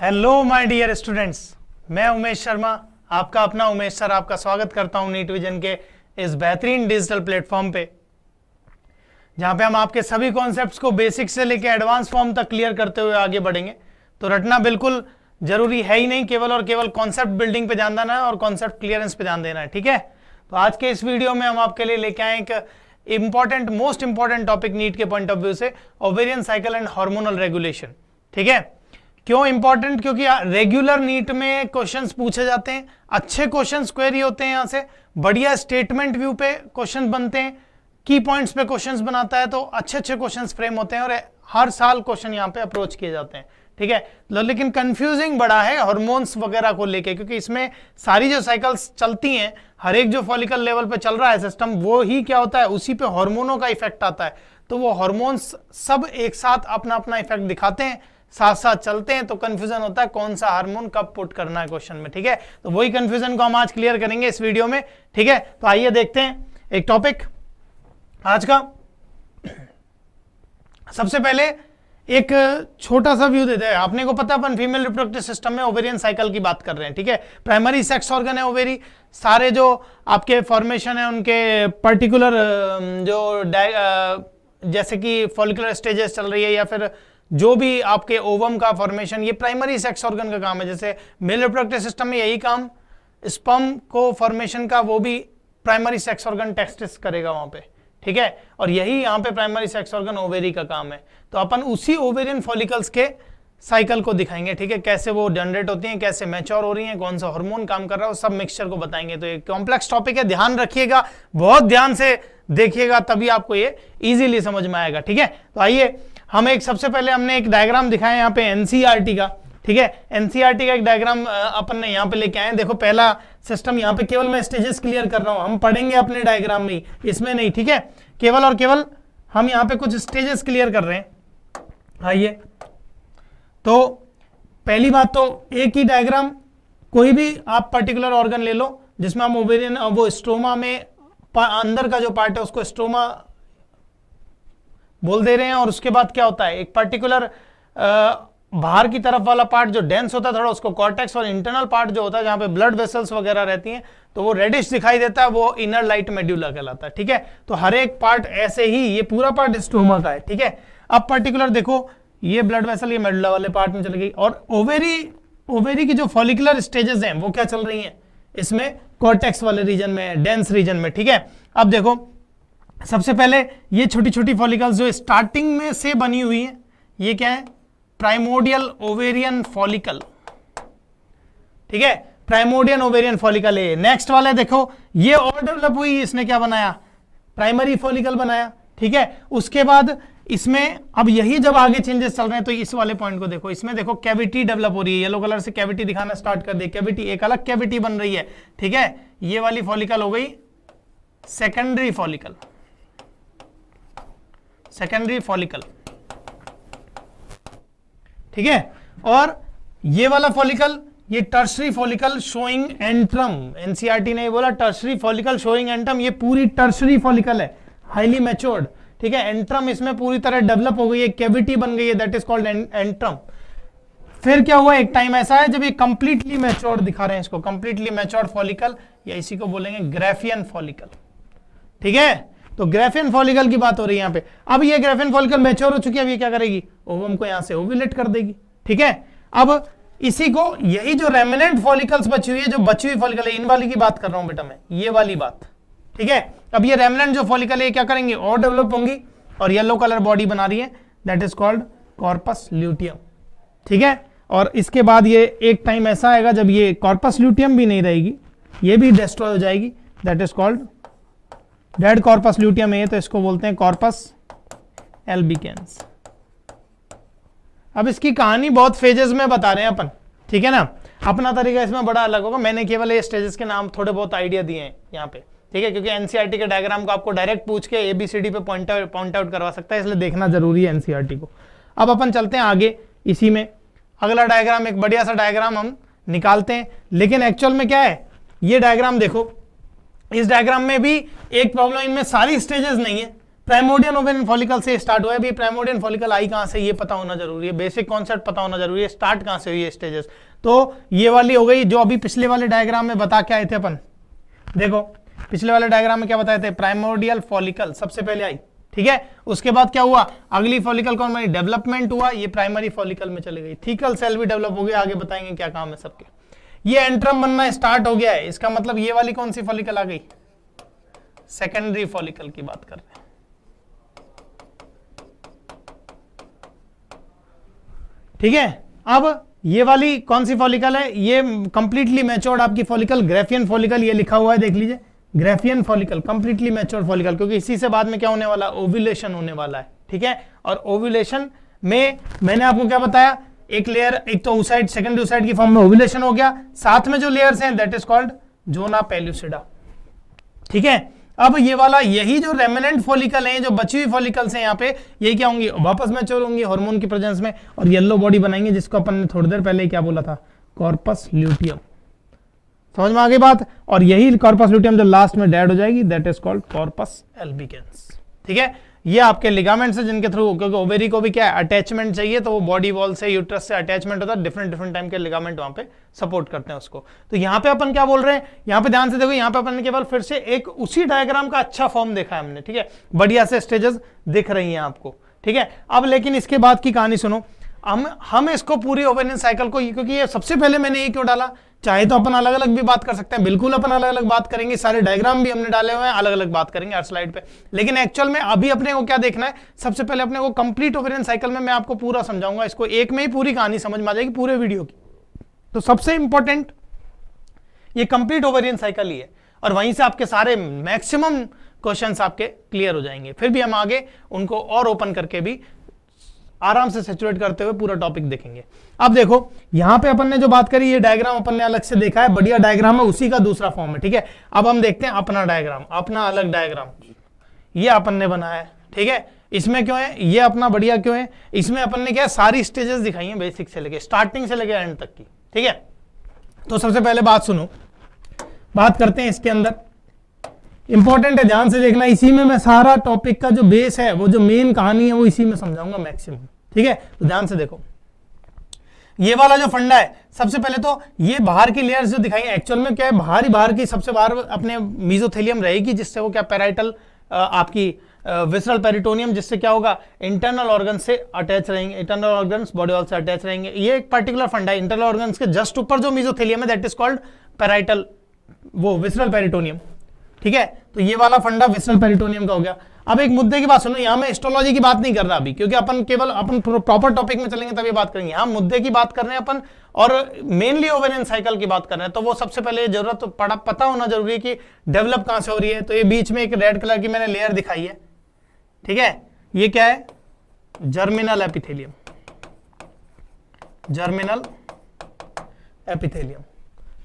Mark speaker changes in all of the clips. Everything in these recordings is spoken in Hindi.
Speaker 1: हेलो माय डियर स्टूडेंट्स, मैं उमेश शर्मा, आपका अपना उमेश सर आपका स्वागत करता हूं नीट विजन के इस बेहतरीन डिजिटल प्लेटफॉर्म पे, जहां पे हम आपके सभी कॉन्सेप्ट्स को बेसिक से लेकर एडवांस फॉर्म तक क्लियर करते हुए आगे बढ़ेंगे। तो रटना बिल्कुल जरूरी है ही नहीं, केवल और केवल कॉन्सेप्ट बिल्डिंग पे ध्यान देना है और कॉन्सेप्ट क्लियरेंस पे ध्यान देना है। ठीक है, तो आज के इस वीडियो में हम आपके लिए लेके आए एक मोस्ट इंपॉर्टेंट टॉपिक नीट के पॉइंट ऑफ व्यू से, ovarian cycle and hormonal regulation. ठीक है, क्यों इंपॉर्टेंट? क्योंकि रेगुलर नीट में क्वेश्चंस पूछे जाते हैं, अच्छे क्वेश्चंस क्वेरी होते हैं, यहां से बढ़िया स्टेटमेंट व्यू पे क्वेश्चन बनते हैं, की पॉइंट्स पे क्वेश्चंस बनाता है, तो अच्छे अच्छे क्वेश्चंस फ्रेम होते हैं और हर साल क्वेश्चन यहां पे अप्रोच किए जाते हैं। ठीक है, लेकिन कंफ्यूजिंग बड़ा है हार्मोन्स वगैरह को लेके, क्योंकि इसमें सारी जो साइकिल्स चलती हैं, हर एक जो फॉलिकल लेवल पे चल रहा है सिस्टम, वो ही क्या होता है, उसी पे हार्मोनों का इफेक्ट आता है। तो वो हार्मोन्स सब एक साथ अपना अपना इफेक्ट दिखाते हैं, साथ साथ चलते हैं, तो कंफ्यूजन होता है कौन सा हार्मोन कब पुट करना है क्वेश्चन में। ठीक है, तो वही कंफ्यूजन को हम आज क्लियर करेंगे इस वीडियो में। ठीक है, तो आइए देखते हैं एक टॉपिक आज का। सबसे पहले एक छोटा सा व्यू देते हैं। आपने को पता है अपन फीमेल रिप्रोडक्टिव सिस्टम में ओवेरियन साइकिल की बात कर रहे हैं। ठीक है, प्राइमरी सेक्स ऑर्गन है ओवेरी, सारे जो आपके फॉर्मेशन है उनके पर्टिकुलर जो जैसे कि फॉलिकुलर स्टेजेस चल रही है या फिर जो भी आपके ओवम का फॉर्मेशन, ये प्राइमरी सेक्स ऑर्गन का काम है। जैसे मेल रिप्रोडक्टिव सिस्टम में यही काम स्पर्म को फॉर्मेशन का, वो भी प्राइमरी सेक्स ऑर्गन टेस्टिस करेगा वहां पे। ठीक है, और यही यहाँ पे प्राइमरी सेक्स ऑर्गन ओवेरी का काम है। तो अपन उसी ओवेरियन फॉलिकल्स के साइकिल को दिखाएंगे। ठीक है, कैसे वो जनरेट होती हैं, कैसे मैच्योर हो रही हैं, कौन सा हार्मोन काम कर रहा है, वो सब मिक्सचर को बताएंगे। तो ये कॉम्प्लेक्स टॉपिक है, ध्यान रखिएगा, बहुत ध्यान से देखिएगा, तभी आपको ये इजीली समझ में आएगा। ठीक है, तो आइए हम सबसे पहले हमने एक डायग्राम दिखाया यहाँ पे एनसीईआरटी का। ठीक है, एनसीईआरटी का एक डायग्राम अपन ने यहाँ पे लेके आए। देखो पहला सिस्टम, यहाँ पे केवल मैं स्टेजेस क्लियर कर रहा हूँ, हम पढ़ेंगे अपने डायग्राम में ही, इसमें नहीं। ठीक है, केवल और केवल हम यहाँ पे कुछ स्टेजेस क्लियर कर रहे हैं। आइए, तो पहली बात तो एक ही डायग्राम, कोई भी आप पर्टिकुलर ऑर्गन ले लो जिसमें हम ओवेरियन, वो स्ट्रोमा में अंदर का जो पार्ट है उसको स्ट्रोमा बोल दे रहे हैं, और उसके बाद क्या होता है, एक पर्टिकुलर बाहर की तरफ वाला पार्ट जो डेंस होता है थोड़ा, उसको कॉर्टेक्स, और इंटरनल पार्ट जो होता है जहां पे ब्लड वेसल्स वगैरह रहती हैं, तो वो रेडिश दिखाई देता है, वो इनर लाइट मेड्यूला कहलाता है। ठीक है, तो हर एक पार्ट ऐसे ही, ये पूरा पार्ट स्ट्रोमा का है। ठीक है, अब पर्टिकुलर देखो, ये ब्लड वेसल ये मेडुला वाले पार्ट में चली गई, और ओवेरी की जो फॉलिकुलर स्टेजेस हैं वो क्या चल रही हैं, इसमें कॉर्टेक्स वाले रीजन में, डेंस रीजन में। ठीक है, अब देखो सबसे पहले ये छोटी छोटी फॉलिकल्स जो स्टार्टिंग में से बनी हुई है, ये क्या है, प्राइमोडियल ओवेरियन फॉलिकल। ठीक है, प्राइमोडियल ओवेरियन फॉलिकल है। नेक्स्ट वाला देखो, ये और डेवलप हुई, इसने क्या बनाया, प्राइमरी फॉलिकल बनाया। ठीक है, उसके बाद इसमें अब यही जब आगे चेंजेस चल रहे हैं, तो इस वाले पॉइंट को देखो, इसमें देखो कैविटी डेवलप हो रही है, येलो कलर से कैविटी दिखाना स्टार्ट कर दी, कैविटी, एक अलग कैविटी बन रही है। ठीक है, ये वाली फॉलिकल हो गई सेकेंडरी फॉलिकल, सेकेंडरी फॉलिकल। ठीक है, और ये वाला फॉलिकल, ये tertiary follicle showing antrum, NCERT ने बोला टर्शरी फॉलिकल शोइंग एंट्रम, ये पूरी टर्शरी फॉलिकल है, हाईली मैच्योर्ड। ठीक है, एंट्रम इसमें पूरी तरह डेवलप हो गई है, कैविटी बन गई है, दैट इज कॉल्ड एंट्रम। फिर क्या हुआ, एक टाइम ऐसा है जब ये कंप्लीटली मैच्योर्ड दिखा रहे हैं इसको, कंप्लीटली मैच्योर्ड फॉलिकल, या इसी को बोलेंगे ग्राफियन फॉलिकल। ठीक है, तो ग्राफियन फॉलिकल की बात हो रही है यहाँ पे। अब ये ग्राफियन फॉलिकल मैच्योर हो चुकी है, अब ये क्या करेगी, ओवम को यहाँ से ओव्यूलेट कर देगी। ठीक है, अब इसी को, यही जो रेमिनेंट फॉलिकल्स बची हुई है, जो बची हुई फॉलिकल है, इन वाली की बात कर रहा हूं बेटा मैं, ये वाली बात। ठीक है, अब ये रेमिनेंट जो फॉलिकल है क्या करेंगे, और डेवलप होंगी, और येलो कलर बॉडी बना रही है, that is called corpus luteum. ठीक है, और इसके बाद ये एक टाइम ऐसा आएगा जब ये कॉर्पस ल्यूटियम भी नहीं रहेगी, ये भी डिस्ट्रॉय हो जाएगी, that is called dead corpus luteum है, तो इसको बोलते हैं कॉर्पस एल्बिकेंस। अब इसकी कहानी बहुत फेजेस में बता रहे हैं अपन। ठीक है ना, अपना तरीका इसमें बड़ा अलग होगा, मैंने केवल ये स्टेजेस के नाम थोड़े बहुत आइडिया दिए हैं यहाँ पे। ठीक है, क्योंकि एनसीईआरटी के डायग्राम को आपको डायरेक्ट पूछ के एबीसीडी पे पॉइंट आउट करवा सकता है, इसलिए देखना जरूरी है एनसीईआरटी को। अब अपन चलते हैं आगे, इसी में अगला डायग्राम, एक बढ़िया सा डायग्राम हम निकालते हैं। लेकिन एक्चुअल में क्या है, ये डायग्राम देखो, इस डायग्राम में भी एक प्रॉब्लम, इनमें सारी स्टेजेस नहीं है, प्राइमोर्डियल ओवेरियन फॉलिकल से स्टार्ट हुआ है। अभी प्राइमोर्डियल फॉलिकल आई कहां से ये पता होना जरूरी है, बेसिक कॉन्सेप्ट पता होना जरूरी है, स्टार्ट कहां से हुई है स्टेजेस। तो ये वाली हो गई जो अभी पिछले वाले डायग्राम में बता के आए थे अपन। देखो पिछले वाले डायग्राम में क्या बताए थे, प्राइमोर्डियल फॉलिकल सबसे पहले आई, ठीक है। उसके बाद क्या हुआ, अगली फॉलिकल कौन बनी, डेवलपमेंट हुआ, ये प्राइमरी फॉलिकल में चली गई, थीकल सेल भी डेवलप हो गया, आगे बताएंगे क्या काम है सबके। ये एंट्रम बनना स्टार्ट हो गया है, इसका मतलब ये वाली कौन सी फॉलिकल आ गई, सेकेंडरी फॉलिकल की बात कर रहे हैं। ठीक है, अब ये वाली कौन सी फॉलिकल है, ये कंप्लीटली मैच्योर्ड आपकी फॉलिकल, ग्रेफियन फॉलिकल, ये लिखा हुआ है देख लीजिए, Graafian follicle, completely matured follicle, क्योंकि इसी से बाद में क्या होने वाला, ओव्यूलेशन होने वाला है, ठीक है। और ओव्यूलेशन में मैंने आपको क्या बताया, एक लेयर, एक तो oocyte सेकेंडरी oocyte की फॉर्म में ओव्यूलेशन हो गया, साथ में जो लेयर्स हैं that is called zona pellucida, ठीक है। अब ये वाला, यही जो रेमिनेंट फॉलिकल है, जो बची हुई फॉलिकल्स हैं यहाँ पे, ये क्या होंगी, वापस मैच्योर होंगी हार्मोन की प्रेजेंस में, और येलो बॉडी बनाएंगे, जिसको अपन ने थोड़ी देर पहले क्या बोला था, कॉर्पस ल्यूटियम। समझ में आ गई बात। और यही कॉर्पस ल्यूटियम जो लास्ट में डेड हो जाएगी that is called corpus albicans, ठीक है। ये आपके लिगामेंट्स है जिनके थ्रू, क्योंकि ओवेरी को भी क्या है, अटैचमेंट चाहिए, तो वो बॉडी वॉल से, यूट्रस से अटैचमेंट होता है, डिफरेंट टाइम के लिगामेंट वहां पे सपोर्ट करते हैं उसको। तो यहाँ पे अपन क्या बोल रहे हैं, यहाँ पे ध्यान से देखो, यहाँ पे अपन ने केवल फिर से एक उसी डायग्राम का अच्छा फॉर्म देखा है हमने, ठीक है, बढ़िया से स्टेजेस दिख रही हैं आपको, ठीक है। अब लेकिन इसके बाद की कहानी सुनो, हम इसको पूरी ओवेरियन साइकिल को, क्योंकि ये सबसे पहले मैंने ये क्यों डाला, चाहे तो अपन अलग अलग भी बात कर सकते हैं, बिल्कुल अपन अलग अलग बात करेंगे, सारे डायग्राम भी हमने डाले हुए हैं, अलग अलग बात करेंगे हर स्लाइड पे। लेकिन एक्चुअल में अभी अपने को क्या देखना है, सबसे पहले अपने को कंप्लीट ओवेरियन साइकिल में मैं आपको पूरा समझाऊंगा, इसको एक में ही पूरी कहानी समझ में आ जाएगी पूरे वीडियो की। तो सबसे इंपॉर्टेंट ये कंप्लीट ओवेरियन साइकिल ही है, और वहीं से आपके सारे मैक्सिमम क्वेश्चंस आपके क्लियर हो जाएंगे। फिर भी हम आगे उनको और ओपन करके भी आराम से सैचुरेट करते हुए पूरा टॉपिक देखेंगे। अब देखो यहां पे अपन ने जो बात करी, ये डायग्राम अपन ने अलग से देखा है, बढ़िया डायग्राम है, उसी का दूसरा फॉर्म है, ठीक है। अब हम देखते हैं अपना डायग्राम, अपना अलग डायग्राम, ये अपन ने बनाया है, ठीक है। इसमें क्यों है, ये अपना बढ़िया क्यों है, इसमें अपन ने क्या सारी स्टेजेस दिखाई हैं, बेसिक से लेके स्टार्टिंग से लेके एंड तक की, ठीक है। तो सबसे पहले बात सुनो, बात करते हैं इसके अंदर, इंपॉर्टेंट है, ध्यान से देखना, इसी में मैं सारा टॉपिक का जो बेस है, वो जो मेन कहानी है, वो इसी में समझाऊंगा मैक्सिमम, ठीक है। तो ध्यान से देखो, ये वाला जो फंडा है, सबसे पहले तो ये बाहर की लेयर्स जो दिखाई है, एक्चुअल में क्या है, बाहर की सबसे बाहर अपने मीजोथेलियम रहेगी, जिससे वो क्या पैराइटल आपकी विसरल पेरिटोनियम, जिससे क्या होगा, इंटरनल ऑर्गन से अटैच रहेंगे, इंटरनल ऑर्गन्स बॉडी वॉल से अटैच रहेंगे। ये एक पर्टिकुलर फंडा है, इंटरनल ऑर्गन्स के जस्ट ऊपर जो मीजोथेलियम है दैट इज कॉल्ड पैराइटल, वो विसरल पेरिटोनियम, ठीक है। तो ये वाला फंडा विसरल पेरिटोनियम का हो गया। अब एक मुद्दे की बात सुनो, यहां मैं हिस्टोलॉजी की बात नहीं कर रहा अभी, क्योंकि अपन केवल अपन प्रॉपर टॉपिक में चलेंगे तभी बात करेंगे। यहां मुद्दे की बात कर रहे हैं अपन, और मेनली ओवेरियन साइकिल की बात कर रहे हैं। तो वो सबसे पहले जरूरत पता होना जरूरी है कि डेवलप कहां से हो रही है। तो ये बीच में एक रेड कलर की मैंने लेयर दिखाई है, ठीक है, ये क्या है, जर्मिनल एपिथेलियम, जर्मिनल एपिथेलियम,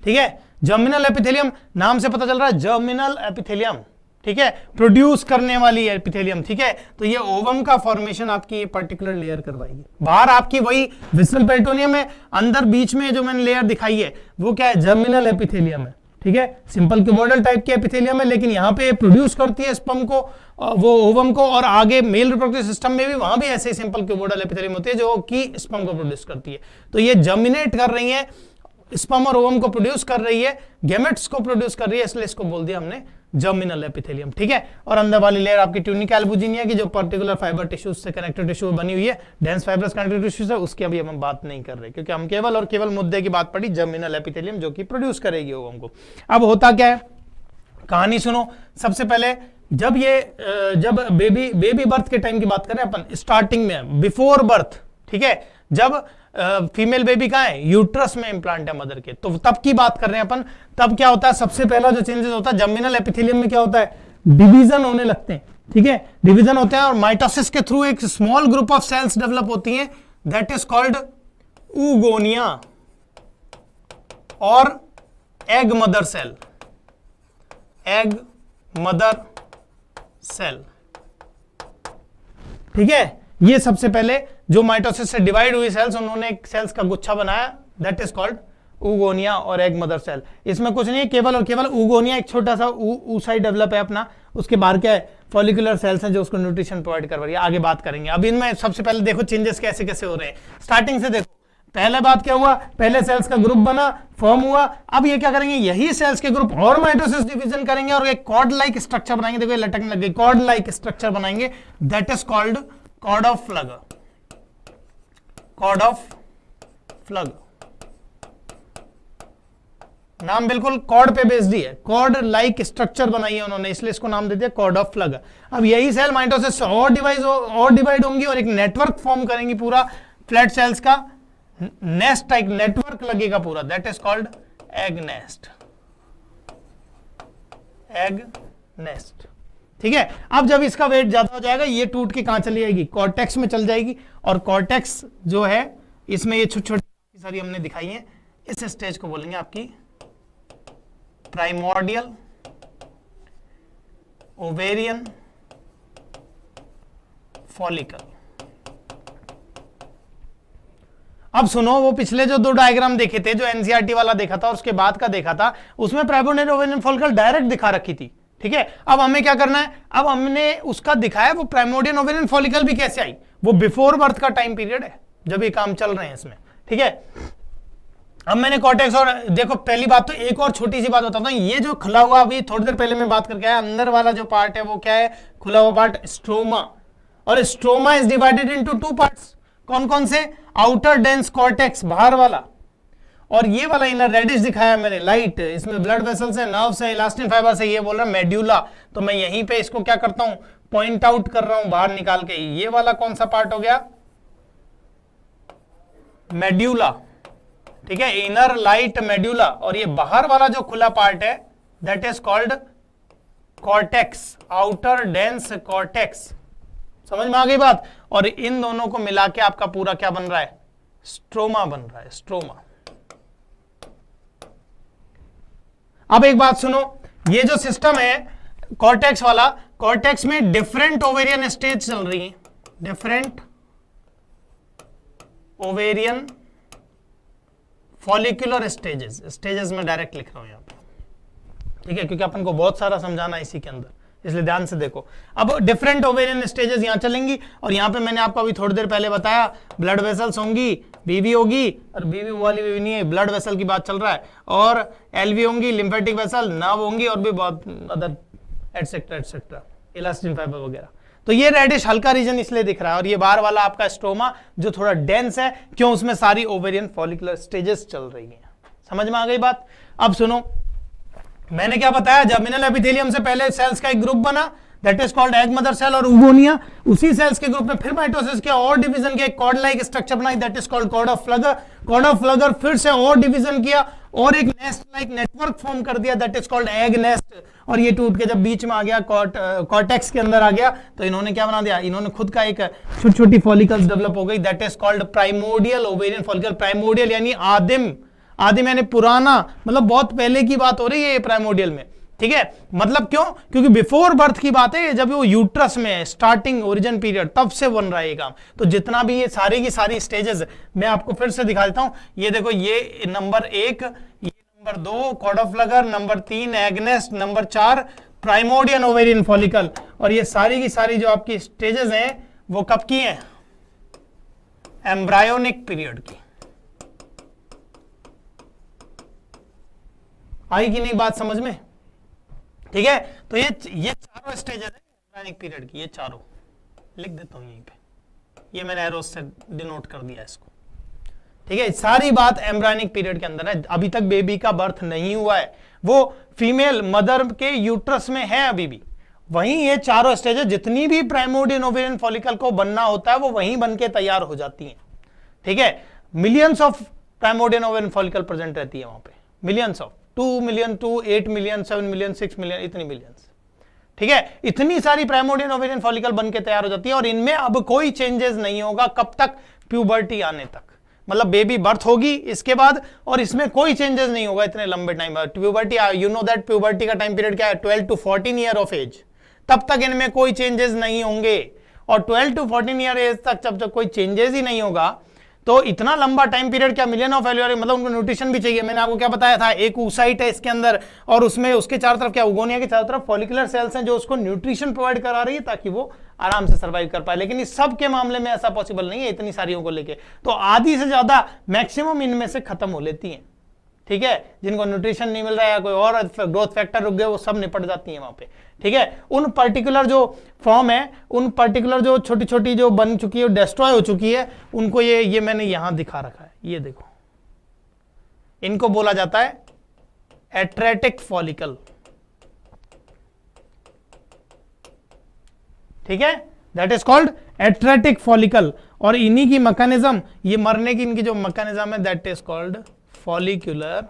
Speaker 1: ठीक है। जर्मिनल एपिथेलियम नाम से पता चल रहा है, जर्मिनल एपिथेलियम, ठीक है, प्रोड्यूस करने वाली एपिथेलियम, ठीक है। तो ये ओवम का फॉर्मेशन आपकी ये पर्टिकुलर लेयर करवाएगी। बाहर आपकी वही विसरल पेरिटोनियम है, अंदर बीच में जो मैंने लेयर दिखाई है वो क्या है, जर्मिनल एपिथेलियम है, ठीक है। सिंपल क्यूबोइडल टाइप की एपिथेलियम है, लेकिन यहाँ पे प्रोड्यूस करती है स्पर्म को, वो ओवम को, और आगे मेल रिप्रोडक्टिव सिस्टम में भी वहां भी ऐसे ही सिंपल क्यूबोइडल एपिथेलियम होती है जो कि स्पर्म को प्रोड्यूस करती है। तो ये जर्मिनेट कर रही है, स्पर्म और ओवम को प्रोड्यूस कर रही है, गैमेट्स को प्रोड्यूस कर रही है, इसलिए इसको बोल दिया हमने जर्मिनल एपिथेलियम, ठीक है। और अंदर वाली लेयर आपकी ट्यूनिका एल्बुजिनिया की, जो पर्टिकुलर फाइबर टिश्यूज से कनेक्टिव टिश्यू बनी हुई है, डेंस फाइब्रस कनेक्टिव टिश्यूज है, उसकी अभी हम बात नहीं कर रहे, क्योंकि हम केवल और केवल मुद्दे की बात पड़ी जर्मिनल एपिथेलियम, जो कि प्रोड्यूस करेगी ओवम को। अब होता क्या है, कहानी सुनो। सबसे पहले जब बेबी बर्थ के टाइम की बात करें अपन, स्टार्टिंग में बिफोर बर्थ, ठीक है, जब फीमेल बेबी कहाँ है, यूट्रस में इंप्लांट है मदर के, तो तब की बात कर रहे हैं अपन। तब क्या होता है, सबसे पहला जो चेंजेस होता है जर्मिनल एपिथेलियम में, क्या होता है, डिवीजन होने लगते हैं, ठीक है, डिवीजन होते हैं, और माइटोसिस के थ्रू एक small group of cells develop होती हैं, दैट इज कॉल्ड ऊगोनिया और egg mother cell, egg mother cell, ठीक है। ये सबसे पहले जो माइटोसिस से डिवाइड हुई सेल्स, उन्होंने एक सेल्स का गुच्छा बनाया, दैट इज कॉल्ड ऊगोनिया और एग मदर सेल। इसमें कुछ नहीं है, केवल और केवल ऊगोनिया एक छोटा सा ऊसाइड डेवलप है अपना, उसके बाहर क्या है, फॉलिकुलर सेल्स हैं जो उसको न्यूट्रिशन प्रोवाइड कर रही है। आगे बात करेंगे। अब इनमें सबसे पहले देखो चेंजेस कैसे कैसे हो रहे हैं, स्टार्टिंग से देखो। पहले बात क्या हुआ, पहले सेल्स का ग्रुप बना, फॉर्म हुआ। अब ये क्या करेंगे, यही सेल्स के ग्रुप और माइटोसिस डिवीजन करेंगे और एक कॉर्ड लाइक स्ट्रक्चर बनाएंगे। देखो ये लटकने लग गई, कॉर्ड लाइक स्ट्रक्चर बनाएंगे, that is called cord of Pfluger. Cord of Pfluger नाम बिल्कुल कॉर्ड पे बेस्ड ही है, कॉर्ड लाइक स्ट्रक्चर बनाई है उन्होंने, इसलिए इसको नाम दे दिया कॉर्ड ऑफ फ्लगर। अब यही सेल माइटोसिस से और डिवाइड होंगी और एक नेटवर्क फॉर्म करेंगी, पूरा फ्लैट सेल्स का नेस्ट टाइप नेटवर्क लगेगा पूरा, that is called egg nest. Egg nest, ठीक है। अब जब इसका वेट ज्यादा हो जाएगा, ये टूट के कहां चली जाएगी, कॉर्टेक्स में चल जाएगी। और कॉर्टेक्स जो है, इसमें ये छोटी छोटी सारी हमने दिखाई है, इस स्टेज को बोलेंगे आपकी प्राइमोर्डियल ओवेरियन फॉलिकल। अब सुनो, वो पिछले जो 2 डायग्राम देखे थे, जो एनसीईआरटी वाला देखा था और उसके बाद का देखा था, उसमें प्राइमोर्डियल ओवेरियन फॉलिकल डायरेक्ट दिखा रखी थी, ठीक है। अब हमें क्या करना है, अब हमने उसका दिखाया वो प्राइमोर्डियल ओवेरियन फॉलिकल भी कैसे आई, वो बिफोर बर्थ का टाइम पीरियड है जब ये काम चल रहे हैं इसमें, ठीक है। अब मैंने कॉर्टेक्स और देखो, पहली बात तो एक और छोटी सी बात बताता हूं, ये जो खुला हुआ, अभी थोड़ी देर पहले मैं बात करके आया, अंदर वाला जो पार्ट है वो क्या है, खुला हुआ पार्ट स्ट्रोमा। और stroma is divided into 2 parts. कौन कौन से, आउटर डेंस कॉर्टेक्स बाहर वाला, और ये वाला इनर रेडिश दिखाया मैंने लाइट, इसमें ब्लड वेसल्स है, नर्व्स है, इलास्टिन फाइबर्स है, ये बोल रहा है मेड्यूला। तो मैं यहीं पे इसको क्या करता हूं, पॉइंट आउट कर रहा हूं बाहर निकाल के। ये वाला कौन सा पार्ट हो गया, मेड्यूला, ठीक है, इनर लाइट मेड्यूला। और ये बाहर वाला जो खुला पार्ट है, that is called cortex, outer dense cortex. समझ में आ गई बात। और इन दोनों को मिला के आपका पूरा क्या बन रहा है, स्ट्रोमा बन रहा है, स्ट्रोमा। अब एक बात सुनो, ये जो सिस्टम है कॉर्टेक्स वाला, कॉर्टेक्स में डिफरेंट ओवेरियन स्टेज चल रही है, डिफरेंट ओवेरियन फॉलिकुलर स्टेजेस में डायरेक्ट लिख रहा हूं यहां पे, ठीक है, क्योंकि अपन को बहुत सारा समझाना है इसी के अंदर, इसलिए ध्यान से देखो। अब डिफरेंट ओवेरियन स्टेजेस यहां चलेंगी, और यहां पे मैंने आपको अभी थोड़ी देर पहले बताया, ब्लड वेसल्स होंगी, बीवी होगी, और बीवी वाली बीवी नहीं है, ब्लड वेसल की बात चल रहा है, और एलवी होंगी, लिम्फेटिक वेसल, नर्व होंगी, और भी बहुत other etcetera etcetera, elastin fibre वगैरह। तो ये रेडिश हल्का रीजन इसलिए दिख रहा है, और ये बाहर वाला आपका स्ट्रोमा जो थोड़ा डेंस है, क्यों, उसमें सारी ओवेरियन फॉलिकुलर स्टेजेस चल रही हैं। समझ में आ गई बात। अब सुनो, मैंने क्या बताया, जर्मिनल एपिथेलियम से पहले सेल्स का एक ग्रुप बना, that is called egg mother cell और ऊगोनिया। उसी सेल्स के ग्रुप में फिर माइटोसिस किया और डिवीजन किया, कॉर्ड लाइक स्ट्रक्चर बनाई, that is called cord of Pfluger. Cord of Pfluger फिर से और डिवीजन किया और एक नेस्ट लाइक नेटवर्क फॉर्म कर दिया, that is called egg nest. और ये टूट के जब बीच में आ गया, कॉर्टेक्स के अंदर आ गया, तो इन्होंने क्या बना दिया, इन्होंने खुद का एक छोटी छोटी फॉलिकल्स डेवलप हो गई, that is called primordial ovarian follicle. Primordial यानी आदिम, आदिम यानी पुराना, मतलब बहुत पहले की बात हो रही है ये प्राइमोर्डियल में, ठीक है। मतलब क्यों, क्योंकि बिफोर बर्थ की बात है, जब वो यूट्रस में है, स्टार्टिंग ओरिजिन पीरियड, तब से बन रहा है ये काम। तो जितना भी ये सारी की सारी स्टेजेस मैं आपको फिर से दिखा देता हूं। ये देखो, ये नंबर 1, ये number 2 cord of Pfluger, number 3 egg nest, number 4 primordial ovarian follicle. और ये सारी की सारी जो आपकी स्टेजेस हैं वो कब की हैं, एम्ब्रायोनिक पीरियड की। आई कि नहीं बात समझ में, ठीक है। तो ये चारों स्टेजेस है एम्ब्रायोनिक पीरियड की, ये चारों लिख देता हूं यहीं पे, ये मैंने एरोस से डिनोट कर दिया इसको, ठीक है। सारी बात एम्ब्रायोनिक पीरियड के अंदर है, अभी तक बेबी का बर्थ नहीं हुआ है, वो फीमेल मदर के यूट्रस में है अभी भी। वहीं ये चारों स्टेजेस, जितनी भी प्राइमोर्डियल ओवेरियन फॉलिकल को बनना होता है, वो वहीं बन के तैयार हो जाती हैं, ठीक है। Millions of primordial ovarian follicle present रहती है वहां पे, millions of, 2 million, 8 million, 7 million, 6 million, इतनी मिलियंस, ठीक है। इतनी सारी प्राइमोर्डियल ओवेरियन फॉलिकल बन के तैयार हो जाती है, और इनमें अब कोई चेंजेस नहीं होगा कब तक, प्यूबर्टी आने तक, मतलब बेबी बर्थ होगी इसके बाद, और इसमें कोई चेंजेस नहीं होगा इतने लंबे टाइम बाद। Puberty, you know that puberty का टाइम पीरियड क्या है, 12 to 14 ईयर ऑफ एज, तब तक इनमें कोई चेंजेस नहीं होंगे। और 12 to 14 ईयर एज तक जब कोई चेंजेस ही नहीं होगा, तो इतना लंबा टाइम पीरियड क्या मिलियन ऑफ फेल्यूर, मतलब उनको न्यूट्रिशन भी चाहिए। मैंने आपको क्या बताया था, एक oocyte है इसके अंदर और उसमें उसके चारों तरफ क्या, उगोनिया के चारों तरफ फॉलिकुलर सेल्स हैं जो उसको न्यूट्रिशन प्रोवाइड करा रही है ताकि वो आराम से सर्वाइव कर पाए। लेकिन इस सब के मामले में ऐसा पॉसिबल नहीं है इतनी सारियों को लेके, तो आधी से ज्यादा मैक्सिमम इनमें से खत्म हो लेती हैं, ठीक है। जिनको न्यूट्रिशन नहीं मिल रहा है या कोई और ग्रोथ फैक्टर रुक गए वो सब निपट जाती हैं वहां पे, ठीक है। उन पर्टिकुलर जो फॉर्म है, उन पर्टिकुलर जो छोटी छोटी जो बन चुकी है, डिस्ट्रॉय हो चुकी है, उनको ये मैंने यहां दिखा रखा है, ये देखो, इनको बोला जाता है एट्रेटिक फॉलिकल, ठीक है, that is called atretic follicle. और इन्हीं की मैकेनिज्म, ये मरने की इनकी जो मैकेनिज्म है that is called follicular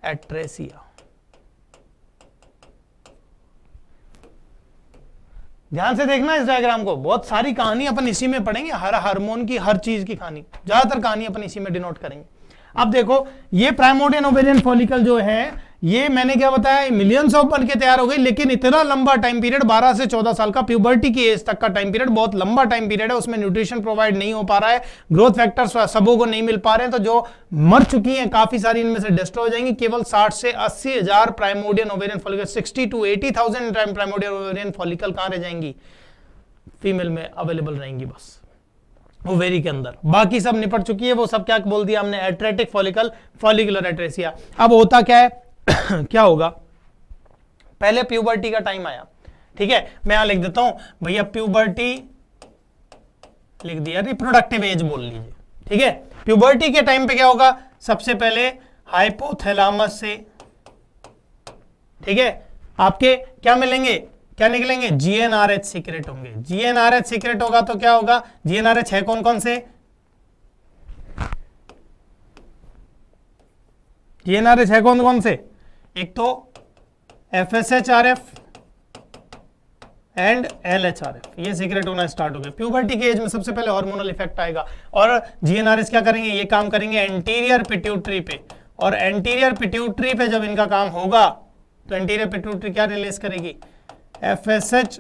Speaker 1: atresia. ध्यान से देखना इस डायग्राम को, बहुत सारी कहानी अपन इसी में पढ़ेंगे, हर हार्मोन की हर चीज की कहानी, ज्यादातर कहानी अपन इसी में डिनोट करेंगे। अब देखो ये प्राइमोर्डियल ओवेरियन फॉलिकल जो है, ये मैंने क्या बताया, मिलियंस ऑफ बन के तैयार हो गई, लेकिन इतना लंबा टाइम पीरियड, 12 से 14 साल का प्यूबर्टी की एज तक का टाइम पीरियड, बहुत लंबा टाइम पीरियड है, उसमें न्यूट्रिशन प्रोवाइड नहीं हो पा रहा है, ग्रोथ फैक्टर्स सबों को नहीं मिल पा रहे हैं, तो जो मर चुकी हैं काफी सारी इनमें से डिस्ट्रॉय हो जाएंगी। केवल 60 से 80 हजार primordial ovarian follicle, 60 to 80,000 primordial ovarian follicle कहां रह जाएंगी, फीमेल में अवेलेबल रहेंगी बस ओवेरी के अंदर, बाकी सब निपट चुकी है। वो सब क्या बोल दिया हमने, एट्रेटिक फॉलिकल, फॉलिकुलर एट्रेसिया। अब होता क्या है क्या होगा, पहले प्यूबर्टी का टाइम आया, ठीक है, मैं यहां लिख देता हूं भैया, प्यूबर्टी लिख दिया, रिप्रोडक्टिव एज बोल लीजिए, ठीक है। प्यूबर्टी के टाइम पे क्या होगा, सबसे पहले हाइपोथैलेमस से, ठीक है, आपके क्या मिलेंगे, क्या निकलेंगे, जीएनआरएच सीक्रेट होंगे। जीएनआरएच सीक्रेट होगा तो क्या होगा, जीएनआरएच है कौन कौन से, जीएनआरएच है कौन कौन से, एक तो एफएसएचआरएफ एंड एलएचआरएफ, ये सीक्रेट होना स्टार्ट हो गया। प्यूबर्टी के एज में सबसे पहले हार्मोनल इफेक्ट आएगा और जीएनआरएच क्या करेंगे, ये काम करेंगे एंटीरियर पिट्यूटरी पे, और एंटीरियर पिट्यूटरी पे जब इनका काम होगा तो एंटीरियर पिट्यूटरी क्या रिलीज करेगी, एफएसएच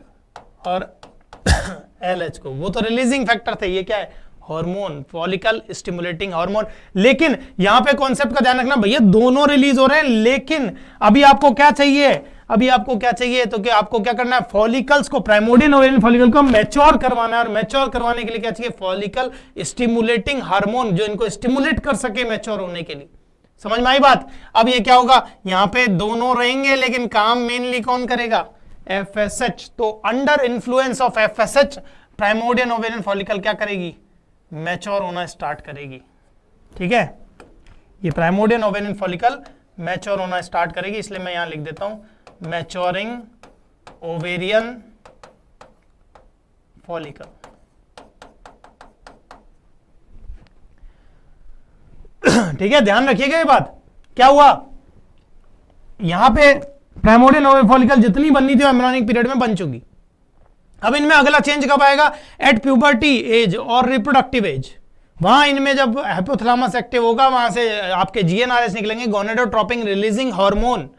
Speaker 1: और एलएच को, वो तो रिलीजिंग फैक्टर थे, ये क्या है, हार्मोन, फॉलिकल स्टिमुलेटिंग हार्मोन। लेकिन यहां पे कॉन्सेप्ट का ध्यान रखना भैया, दोनों रिलीज हो रहे हैं, लेकिन अभी आपको क्या चाहिए, अभी आपको क्या चाहिए, तो क्या आपको क्या करना है, फॉलिकल्स को, प्राइमोर्डियल ओवेरियन फॉलिकल को मैच्योर करवाना है, और मैच्योर करवाने के लिए क्या चाहिए, फॉलिकल स्टिमुलेटिंग हार्मोन, जो इनको स्टिमुलेट कर सके मैच्योर होने के लिए। समझ में आई बात। अब ये क्या होगा, यहां पे दोनों रहेंगे, लेकिन काम मेनली कौन करेगा, एफएसएच। तो under influence of FSH primordial ovarian follicle क्या करेगी, मैच्योर होना स्टार्ट करेगी, ठीक है। ये प्राइमोर्डियल ओवेरियन फॉलिकल मैच्योर होना स्टार्ट करेगी, इसलिए मैं यहां लिख देता हूं मैच्योरिंग ओवेरियन फॉलिकल। ठीक है, ध्यान रखिएगा ये बात। क्या हुआ, यहां पे प्राइमोर्डियल ओवेरियन फॉलिकल जितनी बननी थी एम्ब्रियोनिक पीरियड में बन चुकी। अब इनमें अगला चेंज कब आएगा, एट प्यूबर्टी एज और रिप्रोडक्टिव एज। वहां इनमें जब हाइपोथैलेमस एक्टिव होगा, वहां से आपके जीएनआरएच निकलेंगे, गोनेडोट्रोपिन रिलीजिंग हार्मोन,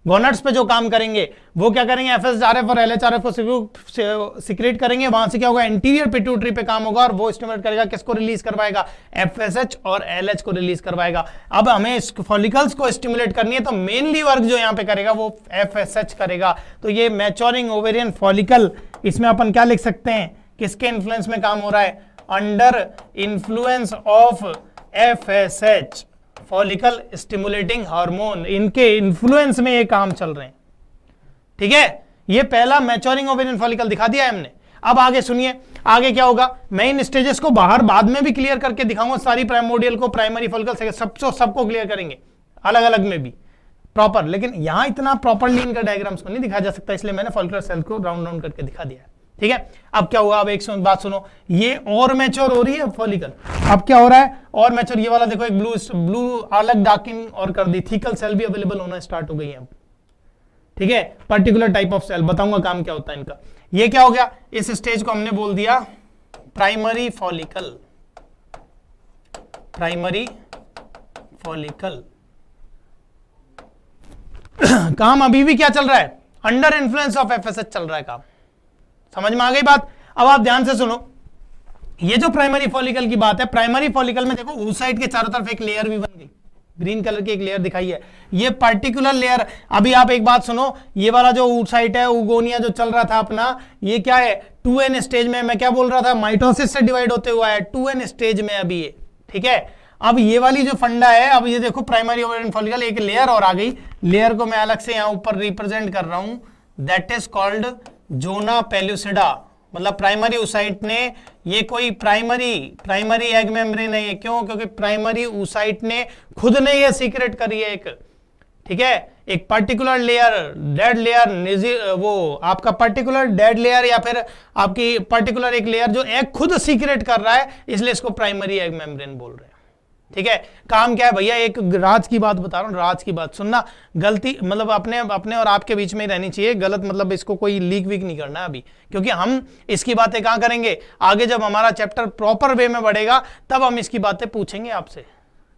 Speaker 1: गोनेड्स पे जो काम करेंगे वो क्या करेंगे, एफएसआरएफ और एलएचआरएफ को सिक्रेट करेंगे। वहां से क्या होगा, एंटीरियर पिट्यूटरी पे काम होगा और वो स्टिमुलेट करेगा, किसको रिलीज करवाएगा, एफएसएच और एलएच को रिलीज करवाएगा। अब हमें फॉलिकल्स को स्टिमुलेट करनी है, तो मेनली वर्क जो यहां पे करेगा वो एफएसएच करेगा। तो ये मैच्योरिंग ओवेरियन फॉलिकल, इसमें अपन क्या लिख सकते हैं, किसके इन्फ्लुएंस में काम हो रहा है, under influence of FSH, follicle stimulating hormone, इनके इन्फ्लुएंस में ये काम चल रहे हैं, ठीक है। ये पहला मैच्योरिंग ओवेरियन फॉलिकल दिखा दिया है हमने। अब आगे सुनिए, आगे क्या होगा, मैं इन स्टेजेस को बाहर बाद में भी क्लियर करके दिखाऊंगा, सारी प्राइमोर्डियल को, प्राइमरी फॉलिकल, सबको क्लियर करेंगे अलग अलग में भी प्रॉपर, लेकिन यहां इतना प्रॉपरली इनका डायग्राम्स को नहीं दिखाया जा सकता, इसलिए मैंने फॉलिकुलर सेल को राउंड राउंड करके दिखा दिया है, ठीक है। अब क्या हुआ, अब एक बात सुनो, ये और मैच्योर हो रही है फॉलिकल। अब क्या हो रहा है, और मैच्योर, ये वाला देखो, एक ब्लू अलग डार्किंग और कर दी, थीकल सेल भी अवेलेबल होना स्टार्ट हो गई है अब, ठीक है। पर्टिकुलर टाइप ऑफ सेल, बताऊंगा काम क्या होता है इनका। ये क्या हो गया, इस स्टेज को हमने बोल दिया प्राइमरी फॉलिकल, प्राइमरी फॉलिकल। काम अभी भी क्या चल रहा है, अंडर इन्फ्लुएंस ऑफ एफएसएच चल रहा है काम। समझ में आ गई बात। अब आप ध्यान से सुनो, ये जो प्राइमरी फॉलिकल की बात है, प्राइमरी फॉलिकल में देखो उस साइड के चारों तरफ एक लेयर भी बन गई, ग्रीन कलर की एक लेयर दिखाई है। ये पर्टिकुलर लेयर, अभी आप एक बात सुनो, ये वाला जो साइट है उगोनिया जो चल रहा था अपना, ये क्या है 2n स्टेज में, मैं क्या बोल रहा था, माइटोसिस से डिवाइड होते हुआ है 2n स्टेज में अभी ये, ठीक है। अब ये वाली जो फंडा है, अब ये देखो प्राइमरी ओवेरियन फॉलिकल एक लेयर और आ गई, लेयर को मैं अलग से यहां ऊपर रिप्रेजेंट कर रहा हूं, that is called zona pellucida, मतलब प्राइमरी oocyte ने, ये कोई प्राइमरी एग मेम्ब्रेन है, क्यों, क्योंकि प्राइमरी oocyte ने खुद ने ये सीक्रेट करी है एक, ठीक है, एक पर्टिकुलर लेयर, डेड लेयर, वो आपका पर्टिकुलर डेड लेयर या फिर आपकी पर्टिकुलर एक लेयर जो एग खुद सीक्रेट कर रहा है, इसलिए इसको प्राइमरी एग मेम्ब्रेन बोल रहे हैं, ठीक है। काम क्या है भैया, एक राज की बात बता रहा हूं, राज की बात सुनना, गलती मतलब अपने और आपके बीच में ही रहनी चाहिए, गलत मतलब इसको कोई लीक वीक नहीं करना है अभी, क्योंकि हम इसकी बातें कहां करेंगे, आगे जब हमारा चैप्टर प्रॉपर वे में बढ़ेगा तब हम इसकी बातें पूछेंगे आपसे,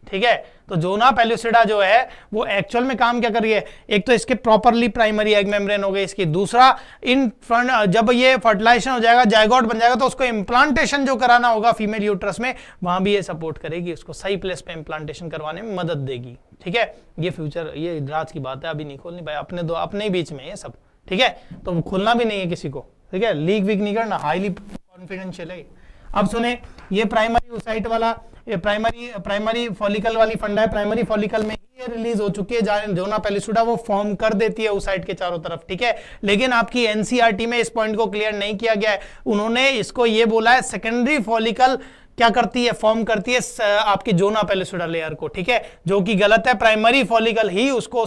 Speaker 1: ठीक है। तो जोना पेल्यूसिडा जो है वो एक्चुअल में काम क्या कर रही है, एक तो इसके प्रॉपरली प्राइमरी एग मेम्ब्रेन हो गई इसकी, दूसरा इन फ्रंट जब ये फर्टिलाइजेशन हो जाएगा, जायगोट बन जाएगा, तो उसको इम्प्लांटेशन जो कराना होगा फीमेल यूट्रस में, वहां भी ये सपोर्ट करेगी, उसको सही प्लेस पे इम्प्लांटेशन करवाने में मदद देगी, ठीक है। ये फ्यूचर, ये राज की बात है, अभी नहीं खोलनी भाई, अपने ही बीच में ये सब, ठीक है, तो खोलना भी नहीं है किसी को, ठीक है, लीक वीक नहीं करना, हाईली कॉन्फिडेंशियल है। अब सुने, ये प्राइमरी oocyte वाला, ये प्राइमरी फॉलिकल वाली फंडा है, प्राइमरी फॉलिकल में ही ये रिलीज हो चुकी है, जोना पेल्यूसिडा वो फॉर्म कर देती है oocyte के चारों तरफ, ठीक है। लेकिन आपकी एनसीईआरटी में इस पॉइंट को क्लियर नहीं किया गया है, उन्होंने इसको ये बोला है सेकेंडरी फॉलिकल क्या करती है, फॉर्म करती है आपकी जोना पेल्यूसिडा लेयर को, ठीक है, जो कि गलत है, प्राइमरी फॉलिकल ही उसको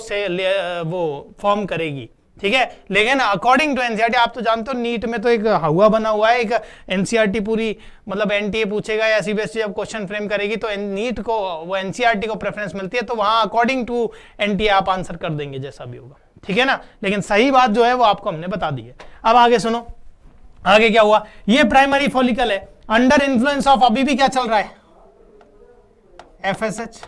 Speaker 1: वो फॉर्म करेगी, ठीक है। लेकिन अकॉर्डिंग टू एनसीईआरटी, आप तो जानते हो नीट में तो एक हुआ बना हुआ है, एक एनसीईआरटी पूरी मतलब एनटीए पूछेगा या सीबीएसई जब क्वेश्चन फ्रेम करेगी तो नीट को, वो एनसीईआरटी को प्रेफरेंस मिलती है, तो वहां अकॉर्डिंग टू एनटीए आप आंसर कर देंगे जैसा भी होगा, ठीक है ना। लेकिन सही बात जो है वो आपको हमने बता दी है। अब आगे सुनो, आगे क्या हुआ, ये प्राइमरी फॉलिकल है, अंडर इन्फ्लुएंस ऑफ अभी भी क्या चल रहा है, एफएसएच,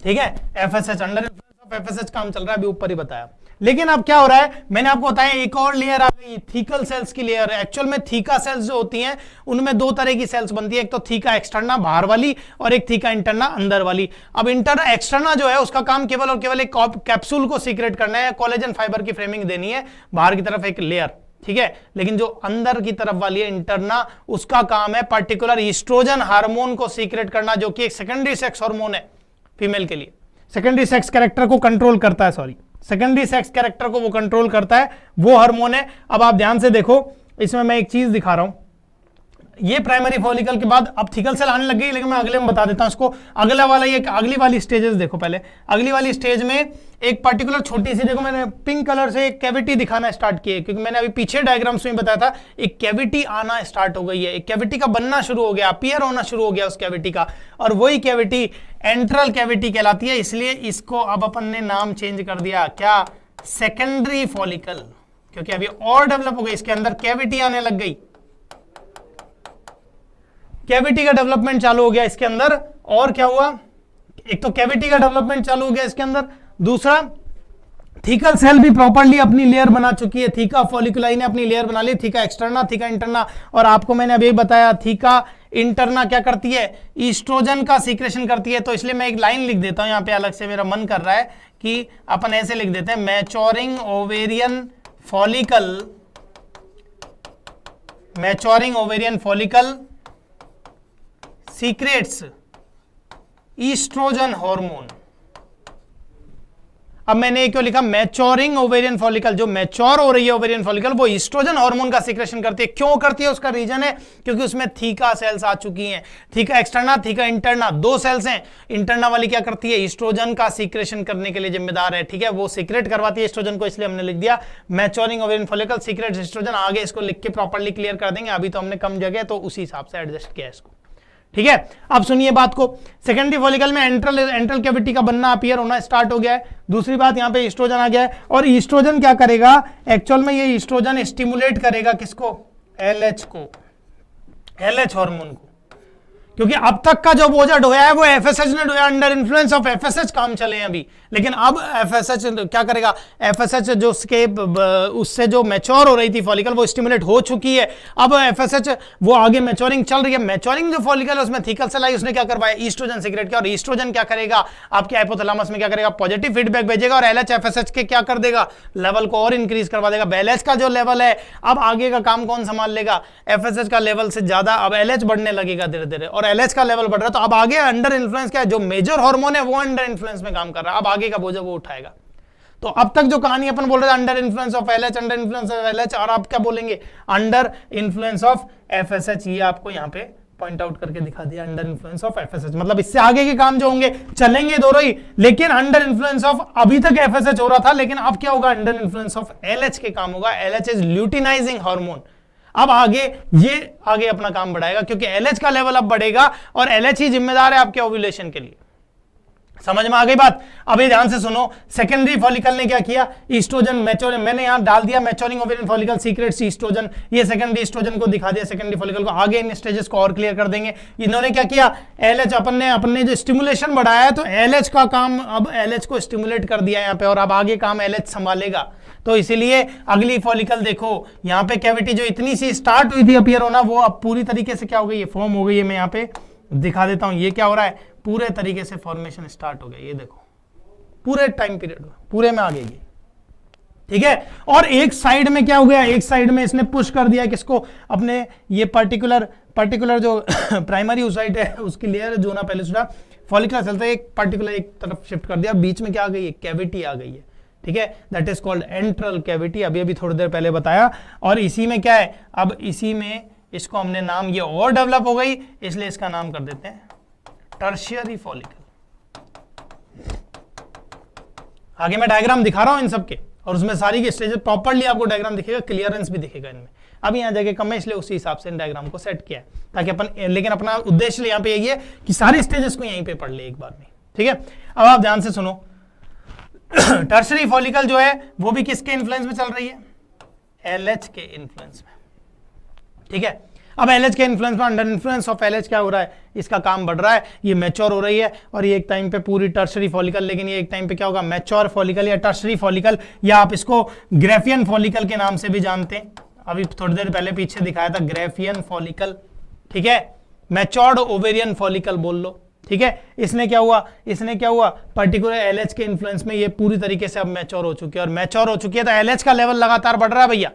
Speaker 1: ठीक है, एफएसएच, अंडर एफएसएच काम चल रहा है, अभी ऊपर ही बताया। लेकिन अब क्या हो रहा है, मैंने आपको बताया एक और लेयर आ गई, थीकल सेल्स की लेयर। एक्चुअल में थीका सेल्स जो होती हैं उनमें दो तरह की सेल्स बनती है, एक तो थीका एक्सटर्ना बाहर वाली और एक थीका इंटरना अंदर वाली। अब एक्सटर्ना जो है उसका काम केवल और केवल एक कैप्सूल को सीक्रेट करना है, कोलेजन फाइबर की फ्रेमिंग देनी है, बाहर की तरफ एक लेयर, ठीक है। लेकिन जो अंदर की तरफ वाली है इंटरना, उसका काम है पर्टिकुलर ईस्ट्रोजन हार्मोन को सीक्रेट करना, जो कि एक सेकेंडरी सेक्स हार्मोन है फीमेल के लिए, सेकेंडरी सेक्स कैरेक्टर को कंट्रोल करता है, सॉरी सेकेंडरी सेक्स कैरेक्टर को वो कंट्रोल करता है, वो हार्मोन है। अब आप ध्यान से देखो, इसमें मैं एक चीज दिखा रहा हूं, ये प्राइमरी फॉलिकल के बाद अब थिकल सेल आने लग गई, लेकिन मैं अगले में बता देता हूं इसको। अगला वाला ये अगली वाली स्टेजेस देखो, पहले अगली वाली स्टेज में एक पर्टिकुलर छोटी सी, देखो मैंने पिंक कलर से एक कैविटी दिखाना स्टार्ट की है, क्योंकि मैंने अभी पीछे डायग्राम्स में बताया था एक कैविटी आना स्टार्ट हो गई है, एक कैविटी का बनना शुरू हो गया, अपीयर होना शुरू हो गया उस कैविटी का, और वही कैविटी एंट्रल कैविटी कहलाती है। इसलिए इसको अब अपन ने नाम चेंज कर दिया, क्या, सेकेंडरी फॉलिकल, क्योंकि अभी और डेवलप हो गई, इसके अंदर कैविटी आने लग गई, कैविटी का डेवलपमेंट चालू हो गया इसके अंदर। और क्या हुआ, एक तो कैविटी का डेवलपमेंट चालू हो गया इसके अंदर, दूसरा थीकल सेल भी प्रॉपर्ली अपनी लेयर बना चुकी है, थीका फॉलिकुलाई ने अपनी लेयर बना ली, थीका एक्सटर्ना, थीका इंटरना। और आपको मैंने अभी बताया थीका इंटरना क्या करती है, ईस्ट्रोजन का सीक्रेशन करती है। तो इसलिए मैं एक लाइन लिख देता हूं यहां पे, अलग से मेरा मन कर रहा है कि अपन ऐसे लिख देते हैं, maturing ovarian follicle, maturing ovarian follicle secretes estrogen hormone. अब मैंने क्यों लिखा, मैच्योरिंग ओवेरियन फॉलिकल, जो मैच्योर हो रही है ओवेरियन फॉलिकल वो ईस्ट्रोजन हार्मोन का सीक्रेशन करती है। क्यों करती है, उसका रीजन है क्योंकि उसमें थीका सेल्स आ चुकी हैं, थीका एक्सटर्ना, थीका इंटरना, दो सेल्स हैं। इंटरना वाली क्या करती है, ईस्ट्रोजन का सीक्रेशन करने के लिए जिम्मेदार है, ठीक है, वो सीक्रेट करवाती है ईस्ट्रोजन को, इसलिए हमने लिख दिया maturing ovarian follicle secrete estrogen. आगे इसको लिख के प्रॉपर्ली क्लियर कर देंगे, अभी तो हमने कम जगह तो उसी हिसाब से एडजस्ट किया इसको, ठीक है। अब सुनिए बात को, सेकेंडरी फॉलिकल में एंट्रल कैविटी का बनना अपीयर होना स्टार्ट हो गया है। दूसरी बात, यहां पे ईस्ट्रोजन आ गया है, और ईस्ट्रोजन क्या करेगा, एक्चुअल में ये ईस्ट्रोजन स्टिमुलेट करेगा किसको, एलएच को, एलएच हार्मोन को, क्योंकि अब तक का जो बोझा ढोया है वो एफएसएच ने ढोया, अंडर इन्फ्लुएंस ऑफ एफएसएच काम चले हैं अभी। लेकिन अब एफएसएच क्या करेगा, एफएसएच जो उससे जो मैच्योर हो रही थी फॉलिकल वो स्टिमुलेट हो चुकी है, अब एफएसएच वो आगे मैच्योरिंग चल रही है, मैच्योरिंग जो फॉलिकल है उसमें थीकल सेल आई, उसने क्या करवाया, ईस्ट्रोजन सीक्रेट किया, और ईस्ट्रोजन क्या करेगा आपके हाइपोथैलेमस में क्या करेगा, पॉजिटिव फीडबैक भेजेगा, और एलएच एफएसएच के क्या कर देगा, लेवल को और इंक्रीज करवा देगा। एलएच का जो लेवल है अब आगे का काम कौन संभाल लेगा, एफएसएच का लेवल से ज्यादा अब एलएच बढ़ने लगेगा धीरे धीरे, और एलएच का लेवल बढ़ रहा है तो अब आगे अंडर इन्फ्लुएंस क्या है, जो मेजर हार्मोन है वो अंडर इन्फ्लुएंस में काम कर रहा है, अब आगे का बोझ वो उठाएगा। तो अब तक जो कहानी अपन बोल रहे थे under influence of LH, under influence of LH, और आप क्या बोलेंगे अंडर इन्फ्लुएंस ऑफ एफएसएच, ये आपको यहाँ पे पॉइंट आउट करके दिखा दिया, अंडर इन्फ्लुएंस ऑफ एफएसएच, मतलब इससे आगे के काम जो होंगे चलेंगे दोनों ही, लेकिन अंडर इन्फ्लुएंस ऑफ अभी तक एफएसएच हो रहा था, लेकिन अब क्या होगा, अंडर इन्फ्लुएंस ऑफ एलएच के काम होगा। एलएच इज ल्यूटिनाइजिंग हार्मोन, अब आगे ये आगे अपना काम बढ़ाएगा क्योंकि एलएच का लेवल अब बढ़ेगा और एलएच ही जिम्मेदार है आपके ओव्यूलेशन के लिए। समझ में आ गई बात? अभी ध्यान से सुनो, सेकेंडरी फॉलिकल ने क्या किया, ईस्ट्रोजन मैच्योरिंग, मैंने यहां डाल दिया maturing ovarian follicle secretes estrogen, ये सेकेंडरी ईस्ट्रोजन को दिखा दिया सेकेंडरी फॉलिकल को, आगे इन स्टेजेस को और क्लियर कर देंगे। इन्होंने क्या किया, एलएच अपने जो स्टिमुलेशन बढ़ाया है तो एलएच का काम, अब एलएच को स्टिमुलेट कर दिया यहाँ पे, और अब आगे काम एलएच संभालेगा। तो इसीलिए अगली फॉलिकल देखो, यहाँ पे कैविटी जो इतनी सी स्टार्ट हुई थी अपीयर होना, वो अब पूरी तरीके से क्या हो गई है, फॉर्म हो गई है। मैं यहाँ पे दिखा देता हूं ये क्या हो रहा है, पूरे तरीके से फॉर्मेशन स्टार्ट हो गया, ये देखो पूरे टाइम पीरियड में पूरे में आ गई, ठीक है। और एक साइड में क्या हो गया, एक साइड में इसने पुश कर दिया किसको, अपने ये पर्टिकुलर जो प्राइमरी ओसाइट है उसकी लेयर जोना पेलिसुडा फॉलिकुलर सेल से एक पर्टिकुलर एक तरफ शिफ्ट कर दिया, बीच में क्या आ गई है, कैविटी आ गई है, ठीक है, that is called enteral cavity, अभी थोड़ी देर पहले बताया। और इसी में क्या है, अब इसी में इसको हमने नाम, ये और डेवलप हो गई इसलिए इसका नाम कर देते हैं टर्शियरी फॉलिकल। आगे मैं डायग्राम दिखा रहा हूं इन सब के, और उसमें सारी की स्टेजेस प्रॉपर्ली आपको डायग्राम दिखेगा, क्लियरेंस भी दिखेगा इनमें। अब यहाँ जगह कम है इसलिए उसी हिसाब से इन डायग्राम को सेट किया है ताकि अपन, लेकिन अपना उद्देश्य यहाँ पे यही है कि सारी स्टेजेस को यहीं पे पढ़ ले एक बार में, ठीक है। अब आप ध्यान से सुनो, टर्शियरी फॉलिकल जो है वो भी किसके इन्फ्लुएंस में चल रही है, एलएच के इन्फ्लुएंस में, ठीक है। अब एलएच के इन्फ्लुएंस में, अंडर इन्फ्लुएंस ऑफ एलएच क्या हो रहा है, इसका काम बढ़ रहा है, ये मैच्योर हो रही है, और ये एक टाइम पे पूरी टर्शियरी फॉलिकल, लेकिन ये एक टाइम पे क्या होगा, मैच्योर फॉलिकल या टर्शियरी फॉलिकल, या आप इसको ग्रेफियन फॉलिकल के नाम से भी जानते हैं। अभी थोड़ी देर पहले पीछे दिखाया था ग्रेफियन फॉलिकल, ठीक है, मैच्योर्ड ओवेरियन फॉलिकल बोल लो, ठीक है। इसने क्या हुआ, पर्टिकुलर एलएच के इन्फ्लुएंस में ये पूरी तरीके से अब मैच्योर हो चुकी है, और मैच्योर हो चुकी है तो एलएच का लेवल लगातार बढ़ रहा है भैया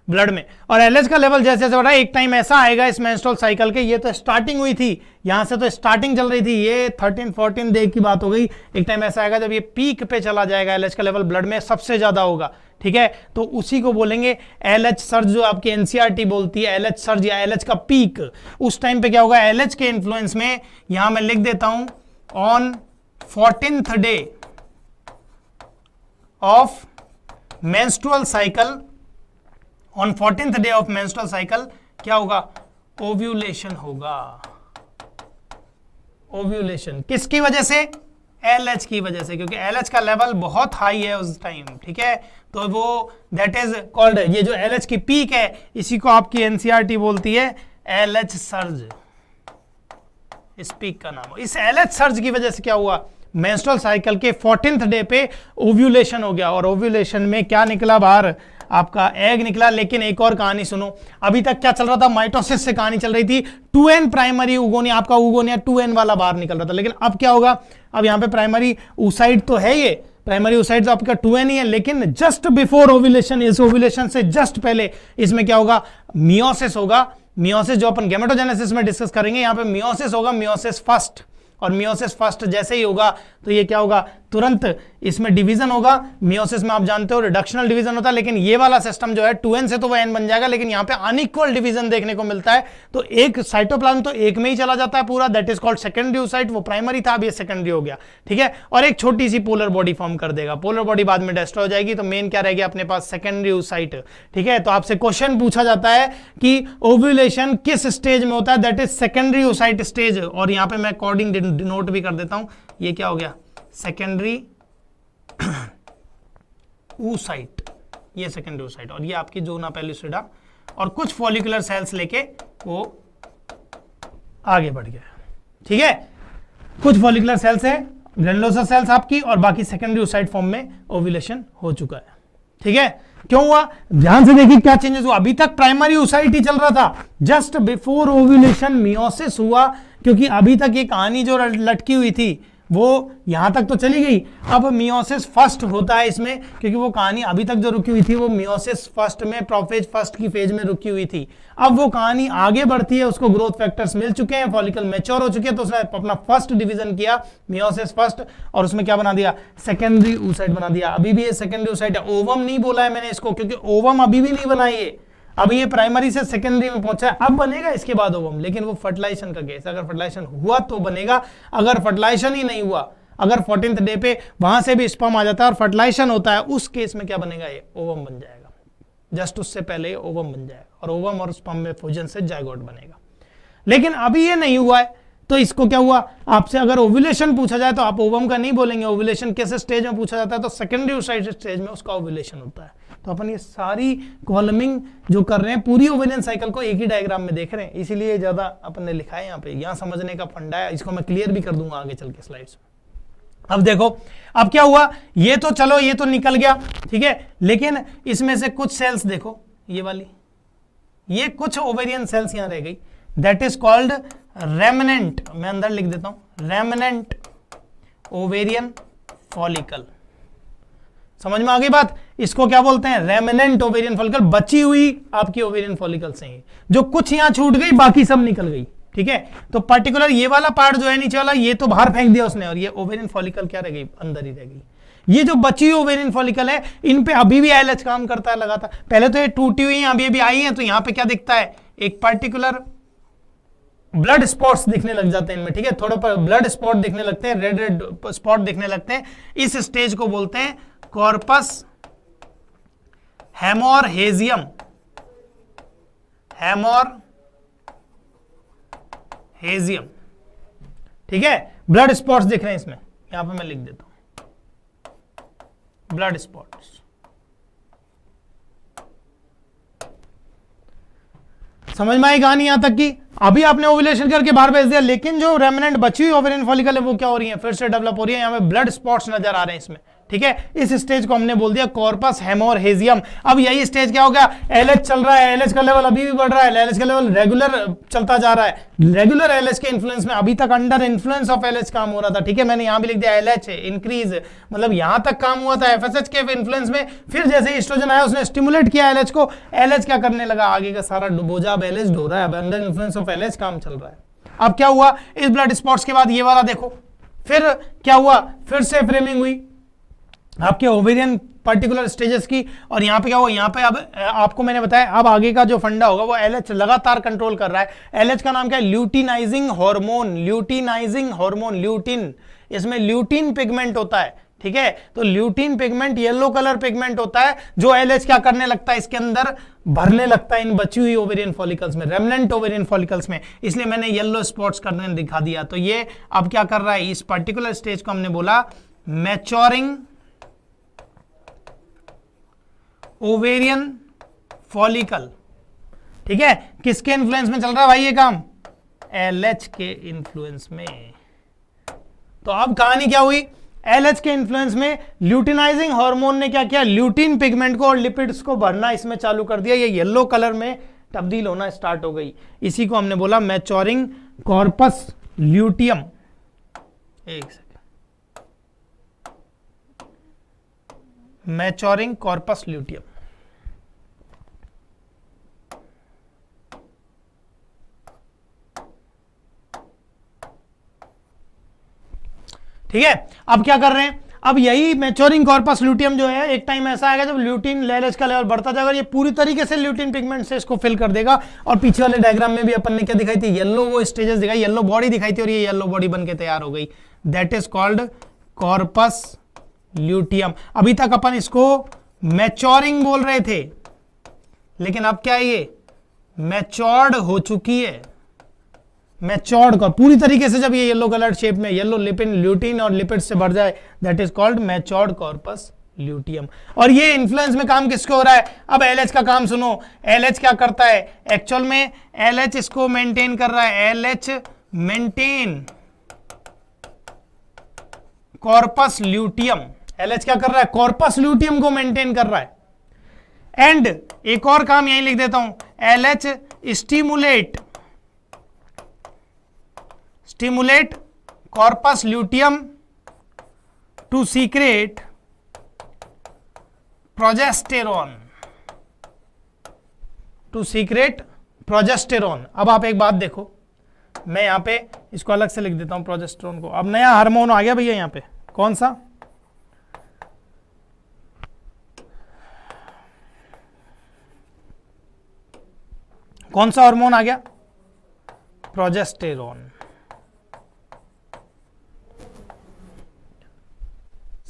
Speaker 1: ब्लड में, और एलएच का लेवल जैसे जैसे बढ़ा, एक टाइम ऐसा आएगा इस मेंस्ट्रुअल साइकिल के, ये तो स्टार्टिंग हुई थी, यहां से तो स्टार्टिंग चल रही थी, ये 13-14 डे की बात हो गई, एक टाइम ऐसा आएगा जब ये पीक पे चला जाएगा, एलएच का लेवल ब्लड में सबसे ज्यादा होगा, ठीक है। तो उसी को बोलेंगे एलएच सर्ज, जो आपकी एनसीईआरटी बोलती है एलएच सर्ज या एलएच का पीक। उस टाइम पे क्या होगा, एलएच के इन्फ्लुएंस में, यहां मैं लिख देता हूं, on 14th day of menstrual cycle, on 14th day of menstrual cycle क्या होगा, ओव्यूलेशन होगा। ओव्यूलेशन किसकी वजह से, एलएच की वजह से, क्योंकि एलएच का लेवल बहुत हाई है उस टाइम, ठीक है। तो वो दैट इज कॉल्ड, ये जो एलएच की पीक है इसी को आपकी एनसीईआरटी बोलती है एलएच सर्ज, इस पीक का नाम। इस एलएच सर्ज की वजह से क्या हुआ, मेंस्ट्रुअल साइकिल के 14th डे पे ओव्यूलेशन हो गया, और ओव्यूलेशन में क्या निकला बाहर, आपका एग निकला। लेकिन एक और कहानी सुनो, अभी तक क्या चल रहा था, माइटोसिस से कहानी चल रही थी, 2n प्राइमरी उगोनिया, आपका उगोनिया 2n वाला बाहर निकल रहा था, लेकिन अब क्या होगा, अब यहाँ पे प्राइमरी oocyte तो है, ये प्राइमरी oocyte तो आपका 2n ही है, लेकिन जस्ट बिफोर ओव्यूलेशन, इस ओव्यूलेशन से जस्ट पहले इसमें क्या होगा, मियोसिस होगा। मियोसिस जो अपन गैमेटोजेनेसिस में डिस्कस करेंगे, यहाँ पे मियोसिस होगा, मियोसिस फर्स्ट, और मियोसिस फर्स्ट जैसे ही होगा तो ये क्या होगा, तुरंत इसमें डिवीजन होगा। मियोसिस में आप जानते हो रिडक्शनल डिवीजन होता है, लेकिन ये वाला सिस्टम जो है 2n से तो वो n बन जाएगा, लेकिन यहाँ पे अनइक्वल डिवीजन देखने को मिलता है। तो एक साइटोप्लाज्म तो एक में ही चला जाता है पूरा, that is called secondary oocyte, वो प्राइमरी था अब ये सेकेंडरी हो गया, ठीक है। और एक छोटी सी पोलर बॉडी फॉर्म कर देगा, पोलर बॉडी बाद में डिस्ट्रॉय हो जाएगी, तो मेन क्या रहेगा अपने पास, सेकेंडरी oocyte, ठीक है। तो आपसे क्वेश्चन पूछा जाता है कि ओव्यूलेशन किस स्टेज में होता है, that is secondary oocyte stage, और यहाँ पे मैं अकॉर्डिंग डिनोट भी कर देता हूं, ये क्या हो गया, सेकेंडरी oocyte, ये सेकेंडरी oocyte, और ये आपकी जोना पेलिसुडा, और कुछ फॉलिकुलर सेल्स लेके वो आगे बढ़ गया, ठीक है। कुछ फॉलिकुलर सेल्स है ग्रेनुलोसा सेल्स आपकी, और बाकी सेकेंडरी oocyte फॉर्म में ओव्यूलेशन हो चुका है। ठीक है, क्यों हुआ, ध्यान से देखिए क्या चेंजेस हुआ। अभी तक प्राइमरी oocyte ही चल रहा था, जस्ट बिफोर ओव्यूलेशन मियोसिस हुआ, क्योंकि अभी तक ये कहानी जो लटकी हुई थी वो यहां तक तो चली गई। अब मियोसिस फर्स्ट होता है इसमें, क्योंकि वो कहानी अभी तक जो रुकी हुई थी वो मियोसिस फर्स्ट में, प्रोफेज फर्स्ट की फेज में रुकी हुई थी। अब वो कहानी आगे बढ़ती है, उसको ग्रोथ फैक्टर्स मिल चुके हैं, फॉलिकल मैच्योर हो चुके हैं, तो उसने अपना फर्स्ट डिवीजन किया मियोसिस फर्स्ट, और उसमें क्या बना दिया, सेकेंडरी oocyte बना दिया। अभी भी ये सेकेंडरी oocyte है, ओवम नहीं बोला है मैंने इसको, क्योंकि ओवम अभी भी नहीं बना है, अब ये प्राइमरी से सेकेंडरी में पहुंचा है, अब बनेगा इसके बाद ओवम, लेकिन वो फर्टिलाइजेशन का केस, अगर फर्टिलाइजेशन हुआ तो बनेगा, अगर फर्टिलाइजेशन ही नहीं हुआ, अगर 14th डे पे वहां से भी स्पर्म आ जाता है और फर्टिलाइजेशन होता है, उस केस में क्या बनेगा, ये ओवम बन जाएगा। जस्ट उससे पहले ये ओवम बन जाएगा, और ओवम और स्पर्म में फ्यूजन से जाइगोट बनेगा। लेकिन अभी ये नहीं हुआ है, तो इसको क्या हुआ, आपसे अगर ओव्यूलेशन पूछा जाए तो आप ओवम का नहीं बोलेंगे, ओव्यूलेशन किस स्टेज में पूछा जाता है तो सेकेंडरी oocyte स्टेज में उसका ओव्यूलेशन होता है। तो अपन ये सारी कॉलमिंग जो कर रहे हैं पूरी ओवेरियन साइकिल को एक ही डायग्राम में देख रहे हैं, इसीलिए ज्यादा अपन ने लिखा है यहाँ पे, यहाँ समझने का फंडा है, इसको मैं क्लियर भी कर दूंगा आगे चल के स्लाइड्स में। अब देखो अब क्या हुआ, ये तो चलो ये तो निकल गया, ठीक है, लेकिन इसमें से कुछ सेल्स देखो, ये वाली, ये कुछ ओवेरियन सेल्स यहां रह गई, दैट इज कॉल्ड रेमनेंट, मैं अंदर लिख देता हूं, रेमनेंट ओवेरियन फॉलिकल। समझ में आ गई बात, इसको क्या बोलते हैं, रेमनेंट ओवेरियन फॉलिकल, बची हुई आपकी ओवेरियन फॉलिकल से ही, जो कुछ यहां छूट गई बाकी सब निकल गई। ठीक है, तो पर्टिकुलर ये वाला पार्ट जो है नीचे वाला, ये तो बाहर फेंक दिया उसने, और ये ओवेरियन फॉलिकल क्या रह गई, अंदर ही रह गई। ये जो बची हुई ओवेरियन फॉलिकल है, इन पे अभी भी ALH काम करता है लगातार। पहले तो ये टूटी हुई है, अभी आई है, तो यहाँ पे क्या दिखता है, एक पर्टिकुलर ब्लड स्पॉट्स दिखने लग जाते हैं इनमें। ठीक है, थोड़ा पर ब्लड स्पॉट दिखने लगते हैं, रेड रेड स्पॉट दिखने लगते हैं। इस स्टेज को बोलते हैं कॉर्पस हेमोरहेजियम, हेमोरहेजियम। ठीक है, ब्लड स्पॉट्स दिख रहे हैं इसमें, यहां पे मैं लिख देता हूं ब्लड स्पॉट्स। समझ में आई कहानी यहां तक की, अभी आपने ओव्यूलेशन करके बाहर भेज दिया, लेकिन जो रेमिनेंट बची हुई ओवेरियन फॉलिकल है वो क्या हो रही है, फिर से डेवलप हो रही है, यहां पे ब्लड स्पॉट्स नजर आ रहे हैं इसमें। ठीक है, इस स्टेज को हमने बोल दिया कॉर्पस हेमोरहेजियम। अब यही स्टेज क्या हो गया, LH चल रहा है, LH का लेवल अभी भी बढ़ रहा है, LH का लेवल रेगुलर चलता जा रहा है, रेगुलर LH के इन्फ्लुएंस में, अभी तक अंडर इन्फ्लुएंस ऑफ LH काम हो रहा था। ठीक है, मैंने यहां भी लिख दिया LH इंक्रीज, मतलब यहां तक काम हुआ था FSH के इन्फ्लुएंस में, फिर जैसे एस्ट्रोजन आया उसने स्टिमुलेट किया LH को, LH क्या करने लगा, आगे का सारा बोझा अब LH ढो रहा है, अब अंडर इन्फ्लुएंस ऑफ LH काम चल रहा है। अब क्या हुआ, इस ब्लड स्पॉट्स के बाद ये वाला देखो, फिर क्या हुआ, फिर से फ्रेमिंग हुई आपके ओवेरियन पर्टिकुलर स्टेजेस की, और यहाँ पे क्या हुआ, यहाँ पे अब आपको मैंने बताया अब आगे का जो फंडा होगा वो LH लगातार कंट्रोल कर रहा है। LH का नाम क्या है, luteinizing hormone, luteinizing hormone, lutein, इसमें ल्यूटिन पिगमेंट होता है। ठीक है, तो lutein pigment yellow colour pigment होता है, जो LH क्या करने लगता है, इसके अंदर भरने लगता है इन बची हुई ओवेरियन फॉलिकल्स में, रेमनेंट ओवेरियन फॉलिकल्स में, इसलिए मैंने येलो स्पॉट्स करने दिखा दिया। तो ये अब क्या कर रहा है, इस पर्टिकुलर स्टेज को हमने बोला मैच्योरिंग ओवेरियन फॉलिकल। ठीक है, किसके इन्फ्लुएंस में चल रहा है भाई ये काम, LH के इन्फ्लुएंस में। तो अब कहानी क्या हुई, LH के इन्फ्लुएंस में ल्यूटिनाइजिंग हार्मोन ने क्या किया, ल्यूटिन पिगमेंट को और लिपिड्स को भरना इसमें चालू कर दिया, ये येलो कलर में तब्दील होना स्टार्ट हो गई, इसी को हमने बोला मैच्योरिंग कॉर्पस ल्यूटियम। एक सेकेंड, मैच्योरिंग कॉर्पस ल्यूटियम। ठीक है, अब क्या कर रहे हैं, अब यही मैच्योरिंग कॉर्पस ल्यूटियम जो है, एक टाइम ऐसा आएगा जब ल्यूटिन LH का लेवल बढ़ता जाएगा, ये पूरी तरीके से ल्यूटिन पिगमेंट से इसको फिल कर देगा। और पीछे वाले डायग्राम में भी अपन ने क्या दिखाई थी, येलो वो स्टेजेस दिखाई, येलो बॉडी दिखाई थी, और ये येलो बॉडी बन के तैयार हो गई, that is called corpus luteum. अभी तक अपन इसको मैच्योरिंग बोल रहे थे, लेकिन अब क्या है, ये मैच्योर्ड हो चुकी है, मैच्योर्ड का पूरी तरीके से, जब ये येलो कलर शेप में येलो लिपिड ल्यूटिन और लिपिड से भर जाए, that is called matured corpus luteum. और ये इन्फ्लुएंस में काम किसको हो रहा है, अब LH का काम सुनो, LH क्या करता है, एक्चुअल में LH इसको मेंटेन कर रहा है, LH maintain corpus luteum, LH क्या कर रहा है, कॉर्पस ल्यूटियम को मेंटेन कर रहा है। एंड एक और काम यहीं लिख देता हूं, LH stimulate corpus luteum to secrete progesterone. अब आप एक बात देखो, मैं यहां पे इसको अलग से लिख देता हूं प्रोजेस्टेरॉन को। अब नया हार्मोन आ गया भैया यहां पे, कौन सा, कौन सा हार्मोन आ गया, प्रोजेस्टेरॉन।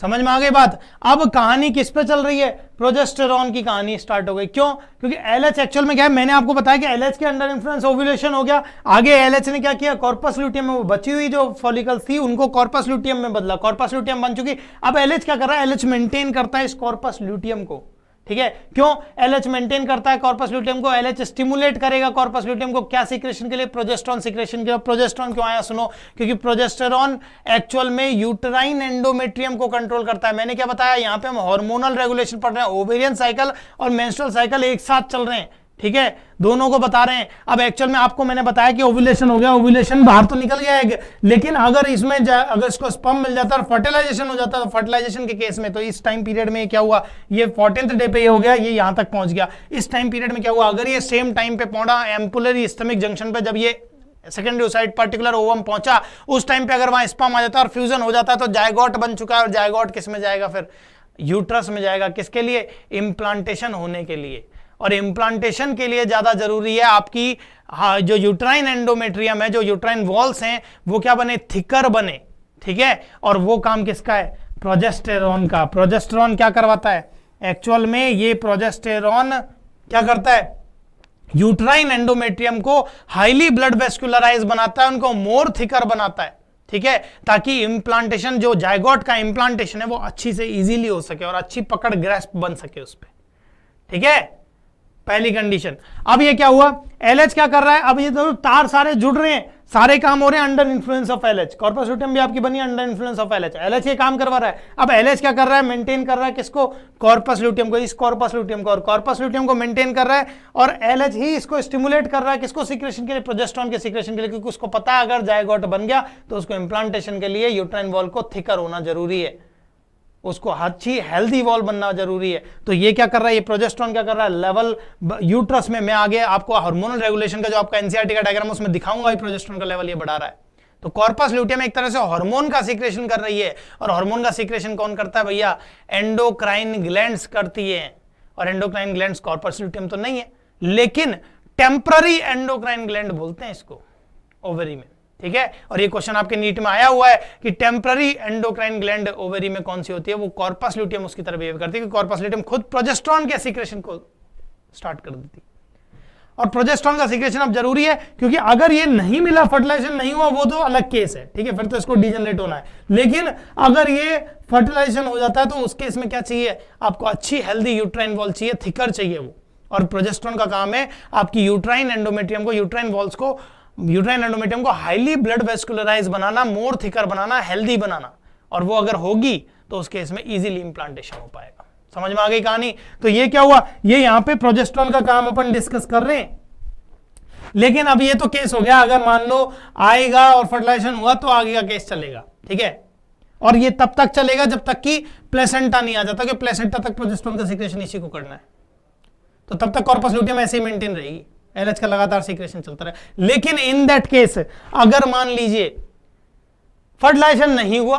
Speaker 1: समझ में आ गई बात। अब कहानी किस पे चल रही है, प्रोजेस्टेरॉन की कहानी स्टार्ट हो गई। क्यों, क्योंकि LH एक्चुअल में क्या है, मैंने आपको बताया कि LH के अंडर इन्फ्लुएंस ओव्यूलेशन हो गया। आगे LH ने क्या किया, कॉर्पस ल्यूटियम में वो बची हुई जो फॉलिकल्स थी उनको कॉर्पस ल्यूटियम में बदला, कॉर्पस ल्यूटियम बन चुकी। अब LH क्या कर रहा है, LH मेंटेन करता है इस कॉर्पस ल्यूटियम को, ठीक है। क्यों LH मेंटेन करता है कॉर्पस ल्यूटियम को, LH स्टिमुलेट करेगा कॉर्पस ल्यूटियम को, क्या सीक्रेशन के लिए, प्रोजेस्टेरॉन सीक्रेशन के लिए। प्रोजेस्टेरॉन क्यों आया सुनो, क्योंकि प्रोजेस्टेरॉन एक्चुअल में यूटेराइन एंडोमेट्रियम को कंट्रोल करता है। मैंने क्या बताया, यहां पे हम हार्मोनल रेगुलेशन पढ़ रहे हैं, ओवेरियन साइकिल और मेंस्ट्रुअल साइकिल एक साथ चल रहे हैं, ठीक है, दोनों को बता रहे हैं। अब एक्चुअल में आपको मैंने बताया कि ओव्यूलेशन हो गया, ओव्यूलेशन बाहर तो निकल गया एग, लेकिन अगर इसमें अगर इसको स्पर्म मिल जाता है और फर्टिलाइजेशन हो जाता है, तो फर्टिलाइजेशन के केस में तो इस टाइम पीरियड में क्या हुआ, ये 14th डे पे ये हो गया, ये यहां तक पहुंच गया। इस टाइम पीरियड में क्या हुआ, अगर ये सेम टाइम पे पहुंचा एम्पुलरी स्टमक जंक्शन पे, जब ये सेकेंडरी ओसाइट पर्टिकुलर ओवम पहुंचा, उस टाइम पे अगर वहां स्पर्म आ जाता है और फ्यूजन हो जाता है तो जायगोट बन चुका है। और जायगोट किस में जाएगा, फिर यूट्रस में जाएगा, किसके लिए, इम्प्लांटेशन होने के लिए। और इम्प्लांटेशन के लिए ज्यादा जरूरी है आपकी जो यूट्राइन एंडोमेट्रियम है, जो यूट्राइन वॉल्स हैं, वो क्या बने, थिकर बने, ठीक है। और वो काम किसका है, प्रोजेस्टेरॉन का। प्रोजेस्टेरॉन क्या करवाता है, एक्चुअल में ये प्रोजेस्टेरॉन क्या करता है, यूट्राइन एंडोमेट्रियम को हाईली ब्लड वेस्कुलराइज बनाता है, उनको मोर थिकर बनाता है, ठीक है, ताकि इम्प्लांटेशन, जो जायगोट का इम्प्लांटेशन है, वो अच्छी से इजीली हो सके और अच्छी पकड़ ग्रेस्प बन सके उस पर, ठीक है, पहली कंडीशन। अब ये क्या हुआ, LH क्या कर रहा है, अब ये तो तार सारे जुड़ रहे हैं, सारे काम हो रहे हैं under influence of LH। Corpus luteum भी आपकी बनी under influence of LH, LH ये काम करवा रहा है। अब LH क्या कर रहा है, मेंटेन कर रहा है किसको, कॉर्पस ल्यूटियम को, इस कॉर्पस ल्यूटियम को, और कॉर्पस ल्यूटियम को मेंटेन कर रहा है। और LH ही इसको स्टिमुलेट कर रहा है किसको, सीक्रेशन के लिए, प्रोजेस्टेरॉन के सीक्रेशन के लिए, क्योंकि उसको पता है अगर जायगोट बन गया तो उसको इम्प्लांटेशन के लिए यूट्राइन वॉल को थिकर होना जरूरी है, उसको अच्छी हेल्दी वॉल बनना जरूरी है। तो ये क्या कर रहा है, ये प्रोजेस्टेरॉन क्या कर रहा है, लेवल यूट्रस में, मैं आगे आपको हार्मोनल रेगुलेशन का जो आपका एनसीईआरटी का डायग्राम उसमें दिखाऊंगा, ये प्रोजेस्टेरॉन का लेवल ये बढ़ा रहा है। तो कॉर्पस ल्यूटियम एक तरह से हार्मोन का सीक्रेशन कर रही है। और हार्मोन का सीक्रेशन कौन करता है भैया, एंडोक्राइन ग्लैंड्स करती है। और एंडोक्राइन ग्लैंड्स कॉर्पस ल्यूटियम तो नहीं है, लेकिन टेम्पररी एंडोक्राइन ग्लैंड बोलते हैं इसको ओवरी में, ठीक है। और ये क्वेश्चन आपके नीट में आया हुआ है कि टेम्पररी एंडोक्राइन ग्लैंड ओवरी में कौन सी होती है, वो कॉर्पस ल्यूटियम उसकी तरह बिहेव करती है, कि कॉर्पस ल्यूटियम खुद प्रोजेस्टेरॉन के सीक्रेशन को स्टार्ट कर देती। और प्रोजेस्टेरॉन का सीक्रेशन अब जरूरी है, क्योंकि अगर ये नहीं मिला, फर्टिलाइजेशन नहीं हुआ, वो तो अलग केस है, ठीक है, फिर तो इसको डीजनरेट होना है। लेकिन अगर ये फर्टिलाइजेशन हो जाता है तो उस केस में क्या चाहिए आपको, अच्छी हेल्दी यूट्राइन वॉल चाहिए, थिकर चाहिए वो। और प्रोजेस्टेरॉन का काम है आपकी यूट्राइन एंडोमेट्रियम को, यूट्राइन वॉल्स को, यूट्राइन एंडोमेट्रियम को हाईली ब्लड वेस्कुलराइज बनाना, मोर थिकर बनाना, हेल्दी बनाना। और वो अगर होगी तो उस केस में इजीली इंप्लांटेशन हो पाएगा। समझ में आ गई कहानी। तो ये क्या हुआ, ये यहां पे प्रोजेस्टेरॉन का काम अपन डिस्कस कर रहे हैं। लेकिन अब ये तो केस हो गया, अगर मान लो आएगा और फर्टिलाइजेशन हुआ तो आगे का केस चलेगा, ठीक है। और ये तब तक चलेगा जब तक कि प्लेसेंटा नहीं आ जाता, कि प्लेसेंटा तक प्रोजेस्टेरॉन का सीक्रेशन इसी को करना है। तो तब तक कॉर्पस ल्यूटियम ऐसे ही मेंटेन रहेगी, LH का लगातार सीक्रेशन चलता रहे। लेकिन इन दैट केस अगर मान लीजिए फर्टिलाइजेशन नहीं हुआ,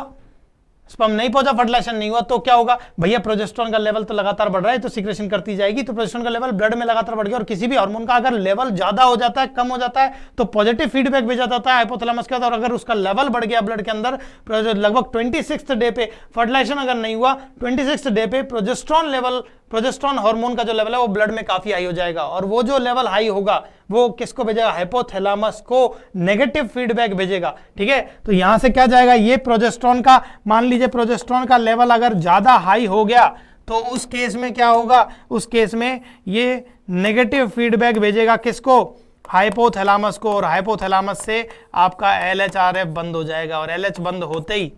Speaker 1: स्पर्म नहीं पहुंचा, फर्टिलाइजेशन नहीं हुआ, तो क्या होगा भैया, प्रोजेस्टेरॉन का लेवल तो लगातार बढ़ रहा है, तो सीक्रेशन करती जाएगी, तो प्रोजेस्टेरॉन का लेवल ब्लड में लगातार बढ़ गया। और किसी भी हार्मोन का अगर लेवल ज्यादा हो जाता है, कम हो जाता है, तो पॉजिटिव फीडबैक भेजा जाता है हाइपोथैलेमस के अंदर। और अगर उसका लेवल बढ़ गया ब्लड के अंदर, लगभग 26th डे पे फर्टिलाइजेशन अगर नहीं हुआ, 26th डे पे प्रोजेस्टेरॉन लेवल, प्रोजेस्टेरॉन हार्मोन का जो लेवल है वो ब्लड में काफी हाई हो जाएगा। और वो जो लेवल हाई होगा वो किसको भेजेगा, हाइपोथैलेमस को नेगेटिव फीडबैक भेजेगा, ठीक है। तो यहां से क्या जाएगा, ये प्रोजेस्टेरॉन का, मान लीजिए प्रोजेस्टेरॉन का लेवल अगर ज्यादा हाई हो गया तो उस केस में क्या होगा, उस केस में ये नेगेटिव फीडबैक भेजेगा किसको, हाइपोथैलेमस को। और हाइपोथैलेमस से आपका LHRF बंद हो जाएगा। और LH बंद होते ही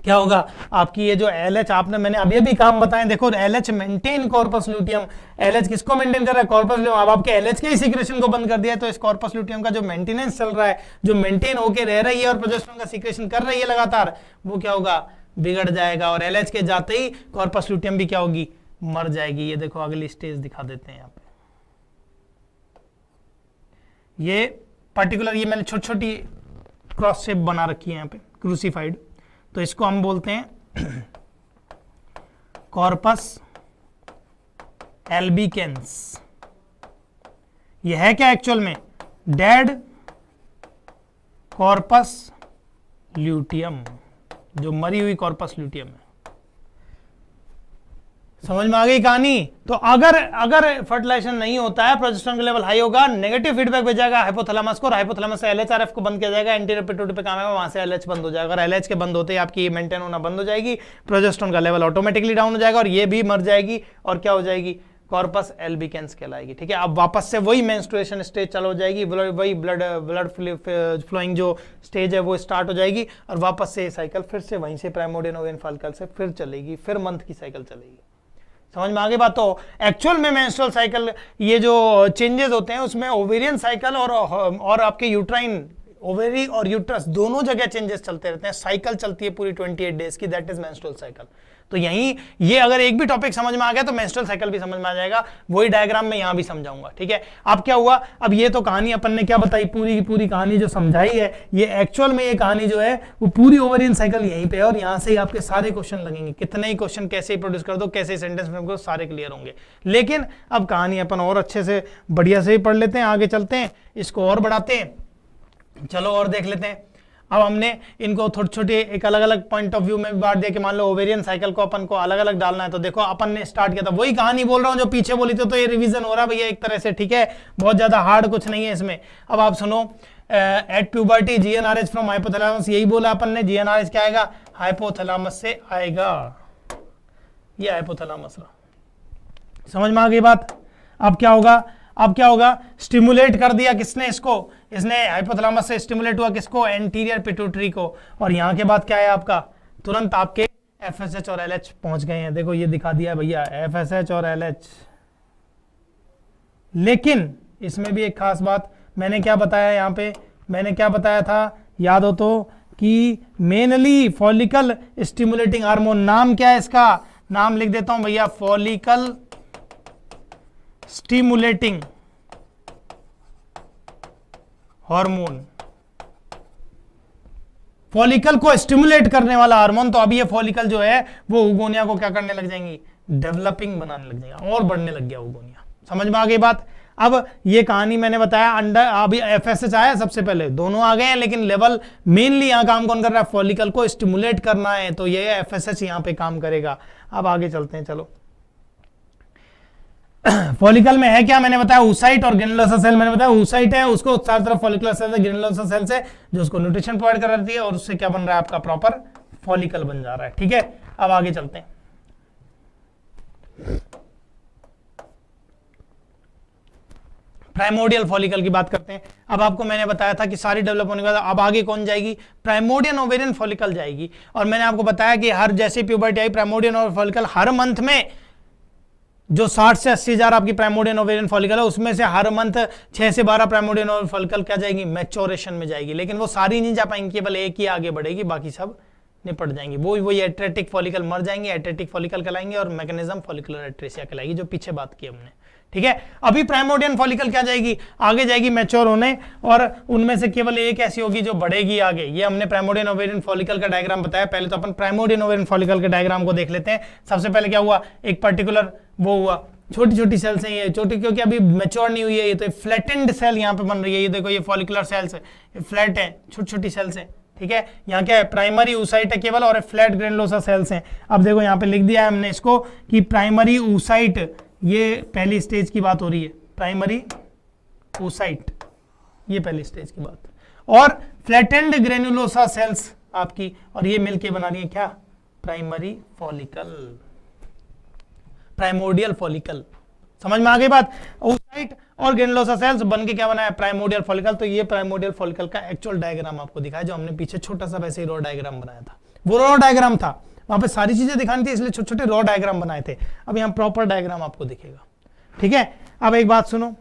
Speaker 1: क्या होगा आपकी ये जो LH आपने मैंने अभी अभी काम बताए, देखो LH maintain corpus luteum, LH किसको मेंटेन कर रहा है, कॉर्पस ल्यूटियम। अब आपके LH के सीक्रेशन को बंद कर दिया तो इस कॉर्पस ल्यूटियम का जो मेंटेनेंस चल रहा है, जो मेंटेन होके रह रही है और प्रोजेस्टेरोन का सीक्रेशन कर रही है लगातार, वो क्या होगा, बिगड़ जाएगा। और LH के जाते ही कॉर्पस ल्यूटियम भी क्या होगी, मर जाएगी। ये देखो अगली स्टेज दिखा देते हैं यहाँ पे, ये पर्टिकुलर ये मैंने छोटी छोटी क्रॉस शेप बना रखी है यहाँ पे क्रूसिफाइड, तो इसको हम बोलते हैं कॉर्पस एल्बिकेंस। ये है क्या एक्चुअल में, डेड कॉर्पस ल्यूटियम, जो मरी हुई कॉर्पस ल्यूटियम है। समझ में आ गई कहानी। तो अगर फर्टिलाइजेशन नहीं होता है, प्रोजेस्टेरोन का लेवल हाई होगा, नेगेटिव फीडबैक भेजाएगा हाइपोथैलेमस को, और हाइपोथैलेमस से LHRF को बंद किया जाएगा, एंटीरियर पिट्यूटरी पे काम आएगा, वहां से LH बंद हो जाएगा। और LH के बंद होते ही आपकी मेंटेन होना बंद हो जाएगी, प्रोजेस्टेरोन का लेवल ऑटोमेटिकली डाउन हो जाएगा, और ये भी मर जाएगी, और क्या हो जाएगी, कॉर्पस एल्बिकेंस कहलाएगी। ठीक है, अब वापस से वही मेंस्ट्रुएशन स्टेज चालू हो जाएगी, वही ब्लड फ्लोइंग जो स्टेज है वो स्टार्ट हो जाएगी, और वापस से साइकिल फिर से वहीं से प्राइमोर्डियल ओवेरियन फॉलिकल से फिर चलेगी, फिर मंथ की साइकिल चलेगी। समझ में आ गई बात। तो एक्चुअल में मेंस्ट्रुअल साइकिल ये जो चेंजेस होते हैं उसमें ओवेरियन साइकिल और आपके यूट्राइन, ओवेरी और यूट्रस दोनों जगह चेंजेस चलते रहते हैं, साइकिल चलती है पूरी 28 डेज की, दैट इज मेंस्ट्रुअल साइकिल। तो यही ये अगर एक भी टॉपिक समझ में आ गया तो मेंस्ट्रुअल साइकिल भी समझ में आ जाएगा, वही डायग्राम में यहां भी समझाऊंगा। ठीक है, अब क्या हुआ, अब ये तो कहानी अपन ने क्या बताई, पूरी की पूरी कहानी जो समझाई है, ये एक्चुअल में ये कहानी जो है वो पूरी ओवेरियन साइकिल यहीं पे है, और यहां से ही आपके सारे क्वेश्चन लगेंगे, कितने ही क्वेश्चन कैसे ही प्रोड्यूस कर दो, कैसे ही सेंटेंस फ्रेम को, सारे क्लियर होंगे। लेकिन अब कहानी अपन और अच्छे से बढ़िया से ही पढ़ लेते हैं, आगे चलते हैं, इसको और बढ़ाते हैं, चलो और देख लेते हैं। अब हमने इनको छोटे छोटे एक अलग अलग पॉइंट ऑफ व्यू में बांट दिया कि मान लो ओवेरियन साइकिल को अपन को अलग अलग डालना है। तो देखो अपन ने स्टार्ट किया था, वही कहानी बोल रहा हूं जो पीछे बोली थी, तो ये रिवीजन हो रहा है भैया एक तरह से। ठीक है, बहुत ज्यादा हार्ड कुछ नहीं है इसमें। अब आप सुनो, at puberty GnRH from hypothalamus, यही बोला अपन ने, GnRH क्या आएगा, हाइपोथैलेमस से आएगा, ये हाइपोथैलेमस रहा। समझ में आ गई बात। अब क्या होगा, अब क्या होगा, स्टिमुलेट कर दिया किसने इसको, इसने हाइपोथैलेमस से स्टिमुलेट हुआ किसको, एंटीरियर पिट्यूटरी को। और यहां के बाद क्या है आपका, तुरंत आपके FSH और LH पहुंच गए हैं। देखो ये दिखा दिया भैया, FSH और LH। लेकिन इसमें भी एक खास बात, मैंने क्या बताया यहाँ पे, मैंने क्या बताया था, याद हो तो, कि मेनली फॉलिकल स्टिमुलेटिंग हार्मोन, नाम क्या है इसका, नाम लिख देता हूं भैया, फॉलिकल स्टिमुलेटिंग हार्मोन, फॉलिकल को स्टिमुलेट करने वाला हार्मोन। तो अभी ये फॉलिकल जो है वो उगोनिया को क्या करने लग जाएंगी, डेवलपिंग बनाने लग जाएगा, और बढ़ने लग गया उगोनिया। समझ में आ गई बात। अब ये कहानी मैंने बताया, अंडर अभी FSH आया सबसे पहले, दोनों आ गए हैं, लेकिन लेवल मेनली यहां काम कौन कर रहा है, फॉलिकल को स्टिमुलेट करना है, तो ये FSH यहां पे काम करेगा। अब आगे चलते हैं, चलो। फॉलिकल में है क्या, मैंने बताया oocyte और ग्रेनुलोसा सेल। मैंने बताया oocyte है, उसको चारों तरफ फॉलिकुलर सेल है, ग्रेनुलोसा सेल से जो उसको न्यूट्रिशन प्रोवाइड कर रही है, और उससे क्या बन रहा है आपका प्रॉपर फॉलिकल बन जा रहा है। ठीक है, अब आगे चलते हैं। प्राइमोर्डियल फॉलिकल की बात करते हैं। अब आपको मैंने बताया था कि सारी डेवलप होने के बाद अब आगे कौन जाएगी, प्राइमोर्डियल ओवेरियन फॉलिकल जाएगी। और मैंने आपको बताया कि हर जैसे प्यूबर्टी आई, प्राइमोर्डियल फॉलिकल हर मंथ में जो 60 से 80 हजार आपकी प्राइमोर्डियल ओवेरियन फॉलिकल है, उसमें से हर मंथ 6 से 12 प्राइमोर्डियल ओवेरियन फॉलिकल क्या जाएगी, मैच्योरेशन में जाएगी। लेकिन वो सारी नहीं जा पाएंगी, केवल एक ही आगे बढ़ेगी, बाकी सब निपट जाएंगी। वही एट्रेटिक फॉलिकल मर जाएंगे, एट्रेटिक फॉलिकल कहलाएंगे, और मैकेनिज्म फॉलिकुलर एट्रेसिया कहलाएगी, जो पीछे बात की हमने। ठीक है, अभी प्राइमोर्डियल फॉलिकल क्या जाएगी, आगे जाएगी मैच्योर होने, और उनमें से केवल एक ऐसी होगी जो बढ़ेगी आगे। ये हमने प्राइमोर्डियल ओवेरियन फॉलिकल का डायग्राम बताया। पहले तो अपन प्राइमोर्डियल ओवेरियन फॉलिकल के डायग्राम को देख लेते हैं। सबसे पहले क्या हुआ, एक पर्टिकुलर वो हुआ, छोटी छोटी सेल्स हैं ये, छोटी क्योंकि अभी मैच्योर नहीं हुई है, ये तो फ्लैटेंड सेल यहाँ पे बन रही है। ये देखो, ये फॉलिकुलर सेल्स है, ये फ्लैट है, छोटी छोटी सेल्स हैं। ठीक है, यहाँ क्या है, प्राइमरी oocyte है केवल, और फ्लैट ग्रेनुलोसा सेल्स हैं। अब देखो यहाँ पे लिख दिया है हमने इसको कि प्राइमरी oocyte, ये पहली स्टेज की बात हो रही है, प्राइमरी oocyte, ये पहली स्टेज की बात, और फ्लैटेंड ग्रेनुलोसा सेल्स आपकी, और ये मिलके बना रही है क्या, प्राइमरी फॉलिकल, प्राइमोर्डियल फॉलिकल। समझ में आ गई बात। oocyte और ग्रेनुलोसा सेल्स बन के क्या बनाया, प्राइमोर्डियल फॉलिकल। तो ये प्राइमोर्डियल फॉलिकल का एक्चुअल डायग्राम आपको दिखाया, जो हमने पीछे छोटा सा वैसे ही रो डायग्राम बनाया था। वो रॉ डायग्राम था, वहां पे सारी चीजें दिखानी थी इसलिए छोटे छोटे रॉ डायग्राम बनाए थे। अब यहाँ प्रॉपर डायग्राम आपको दिखेगा, ठीक है। अब एक बात सुनो,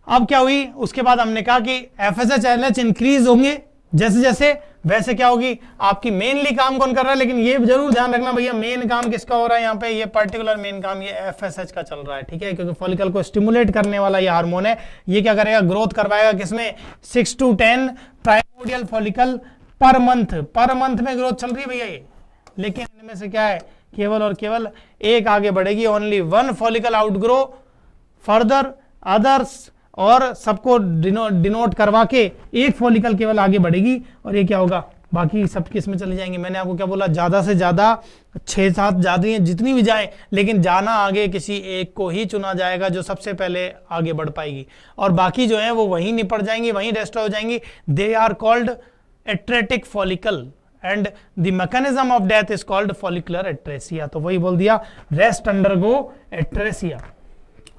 Speaker 1: अब क्या हुई, उसके बाद हमने कहा कि FSH LH इंक्रीज होंगे जैसे जैसे, वैसे क्या होगी आपकी मेनली काम कौन कर रहा है, लेकिन ये जरूर ध्यान रखना भैया मेन काम किसका हो रहा है यहाँ पे, ये पर्टिकुलर मेन काम ये FSH का चल रहा है, ठीक है, क्योंकि फॉलिकल को स्टिमुलेट करने वाला ये हार्मोन है। ये क्या करेगा, ग्रोथ करवाएगा किसमें, 6 to 10 primordial follicle per month में ग्रोथ चल रही है भैया ये। लेकिन इनमें से क्या है, केवल और केवल एक आगे बढ़ेगी, only 1 follicle outgrow further others, और सबको डिनोट करवा के एक फॉलिकल केवल आगे बढ़ेगी, और ये क्या होगा, बाकी सब किस में चली जाएंगी। मैंने आपको क्या बोला, ज्यादा से ज्यादा 6-7 जाती जितनी भी जाए, लेकिन जाना आगे किसी एक को ही चुना जाएगा जो सबसे पहले आगे बढ़ पाएगी, और बाकी जो है वो वहीं निपट जाएंगी, वहीं रेस्ट हो जाएंगी। They are called atretic follicle and the mechanism of death is called follicular atresia. तो वही बोल दिया, रेस्ट अंडरगो एट्रेसिया।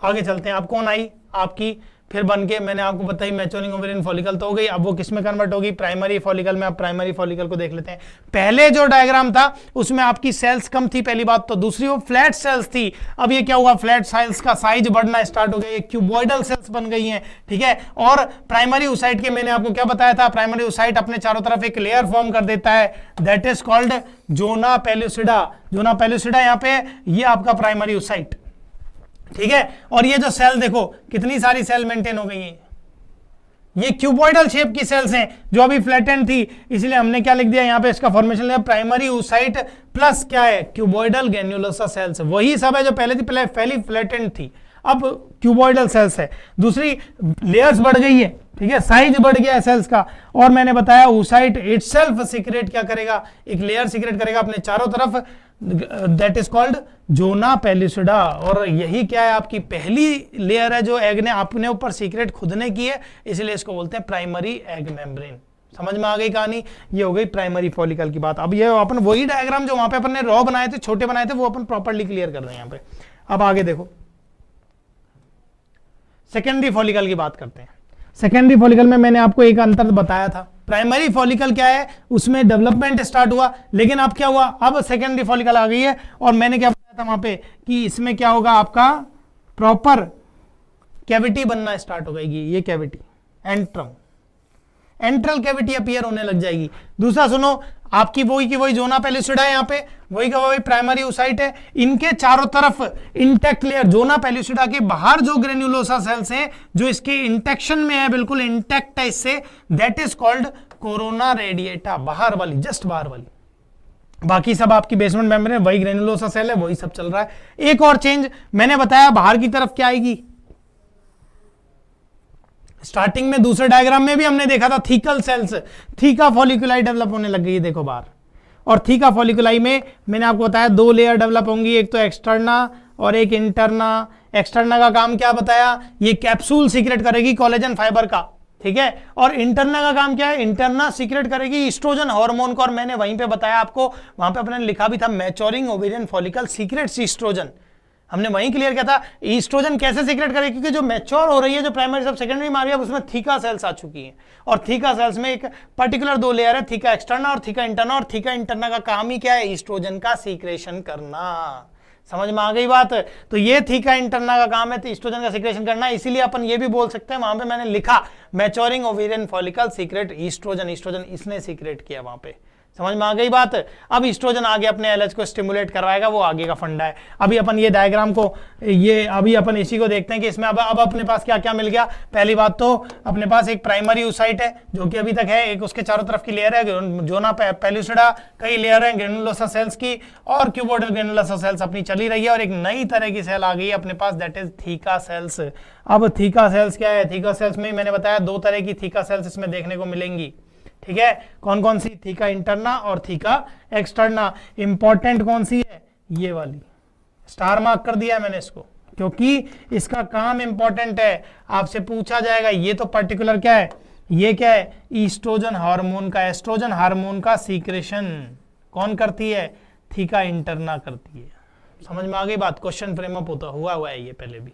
Speaker 1: आगे चलते हैं, आप कौन आई आपकी फिर बन के, मैंने आपको बताई मैच्योरिंग ओवेरियन फॉलिकल तो हो गई, अब वो किस में कन्वर्ट होगी, प्राइमरी फॉलिकल में। आप प्राइमरी फॉलिकल को देख लेते हैं। पहले जो डायग्राम था उसमें आपकी सेल्स कम थी, पहली बात तो, दूसरी वो फ्लैट सेल्स थी। अब ये क्या हुआ, फ्लैट सेल्स का साइज बढ़ना स्टार्ट हो गया, ये क्यूबॉइडल सेल्स बन गई हैं, ठीक है। और प्राइमरी ओसाइट के मैंने आपको क्या बताया था, प्राइमरी ओसाइट अपने चारों तरफ एक लेयर फॉर्म कर देता है, that is called zona pellucida. Zona pellucida यहाँ पे, ये आपका प्राइमरी ओसाइट, ठीक है। और ये जो सेल देखो कितनी सारी सेल मेंटेन हो गई है, ये क्यूबॉइडल शेप की सेल्स हैं जो अभी फ्लैटेंड थी, इसलिए हमने क्या लिख दिया यहाँ पे, इसका फॉर्मेशन लिया प्राइमरी oocyte प्लस क्या है, क्यूबॉइडल ग्रेन्युलोसा सेल्स। वही सब है जो पहले थी, पहली फ्लैटेंड थी, अब क्यूबॉइडल सेल्स है। दूसरी लेयर्स बढ़ गई है, ठीक है, साइज बढ़ गया है सेल्स का। और मैंने बताया oocyte इटसेल्फ सीक्रेट क्या करेगा, एक लेयर सीक्रेट करेगा अपने चारों तरफ, that is called zona pellucida. और यही क्या है, आपकी पहली लेयर है जो एग ने अपने ऊपर सीक्रेट खुद ने की है, इसलिए इसको बोलते हैं प्राइमरी एग मेम्ब्रेन। समझ में आ गई कहानी, ये हो गई प्राइमरी फॉलिकल की बात। अब ये अपन वही डायग्राम जो वहां पे अपन ने रॉ बनाए थे, छोटे बनाए थे, वो अपन प्रॉपर्ली क्लियर कर रहे हैं यहाँ पे। अब आगे देखो, सेकेंडरी फॉलिकल की बात करते हैं। सेकेंडरी फॉलिकल में मैंने आपको एक अंतर बताया था, प्राइमरी फॉलिकल क्या है, उसमें डेवलपमेंट स्टार्ट हुआ, लेकिन अब क्या हुआ, अब सेकेंडरी फॉलिकल आ गई है। और मैंने क्या बताया था वहां पे कि इसमें क्या होगा, आपका प्रॉपर कैविटी बनना स्टार्ट हो जाएगी, ये कैविटी एंट्रल कैविटी अपीयर होने लग जाएगी। दूसरा सुनो, आपकी वही की वही जोना पेलुसिडा है, यहाँ पे वही का वही प्राइमरी oocyte है, इनके चारों तरफ इंटेक्ट लेयर, जोना पेलुसिडा के बाहर जो ग्रेन्युलोसा सेल्स हैं जो इसके इंटेक्शन में है, बिल्कुल इंटेक्ट है इससे, that is called corona radiata, बाहर वाली, जस्ट बाहर वाली। बाकी सब आपकी बेसमेंट मेम्ब्रेन, वही ग्रेन्युलोसा सेल है, वही सब चल रहा है। एक और चेंज मैंने बताया, बाहर की तरफ क्या आएगी, स्टार्टिंग में दूसरे डायग्राम में भी हमने देखा था, थीकल सेल्स, थीका फॉलिकुलाई डेवलप होने लग गई, देखो बाहर। और थीका फॉलिकुलाई में मैंने आपको बताया 2 लेयर डेवलप होंगी, एक तो एक्सटर्ना और एक इंटरना। एक्सटर्ना का काम क्या बताया, ये कैप्सूल सीक्रेट करेगी कोलेजन फाइबर का, ठीक है। और इंटरना का काम क्या है, इंटरना सीक्रेट करेगी ईस्ट्रोजन हार्मोन को। और मैंने वहीं पे बताया आपको, वहां पे अपने लिखा भी था, maturing ovarian follicle secretes estrogen, हमने वहीं क्लियर किया था। ईस्ट्रोजन कैसे सीक्रेट करेगी, क्योंकि जो मैच्योर हो रही है, जो प्राइमरी सब सेकेंडरी में आ रही है, उसमें थीका सेल्स आ चुकी हैं। और थीका सेल्स में एक पर्टिकुलर 2 लेयर है, थीका एक्सटर्ना और थीका इंटरना। और थीका इंटरना का काम ही क्या है, ईस्ट्रोजन का सीक्रेशन करना। समझ में आ गई बात। तो ये थीका इंटरना का काम है, तो ईस्ट्रोजन का सीक्रेशन करना। इसीलिए अपन ये भी बोल सकते हैं, वहां पे मैंने लिखा maturing ovarian follicle secrete estrogen, estrogen इसने सीक्रेट किया वहां पे। समझ में आ गई बात। अब ईस्ट्रोजन आगे अपने एलएच को स्टिमुलेट करवाएगा, वो आगे का फंडा है। अभी अपन ये डायग्राम को, ये अभी अपन इसी को देखते हैं कि इसमें अब अपने पास क्या क्या मिल गया। पहली बात तो अपने पास एक प्राइमरी oocyte है जो कि अभी तक है, एक उसके चारों तरफ की लेयर है जोना पेलुसिडा, कई लेयर है ग्रेनुलोसा सेल्स की, और क्यूबॉइडल ग्रेनुलोसा सेल्स अपनी चली रही है। और एक नई तरह की सेल आ गई है अपने पास, दैट इज थीका सेल्स। अब थीका सेल्स क्या है, थीका सेल्स में मैंने बताया 2 तरह की थीका सेल्स इसमें देखने को मिलेंगी, ठीक है। कौन कौन सी, थीका इंटरना और थीका एक्सटर्ना। इंपॉर्टेंट कौन सी है, ये वाली, स्टार मार्क कर दिया है मैंने इसको, क्योंकि इसका काम इंपॉर्टेंट है, आपसे पूछा जाएगा। ये तो पर्टिकुलर क्या है, ये क्या है, ईस्ट्रोजन हार्मोन का, एस्ट्रोजन हार्मोन का सीक्रेशन कौन करती है, थीका इंटरना करती है। समझ में आ गई बात, क्वेश्चन फ्रेम अप होता हुआ है ये पहले भी,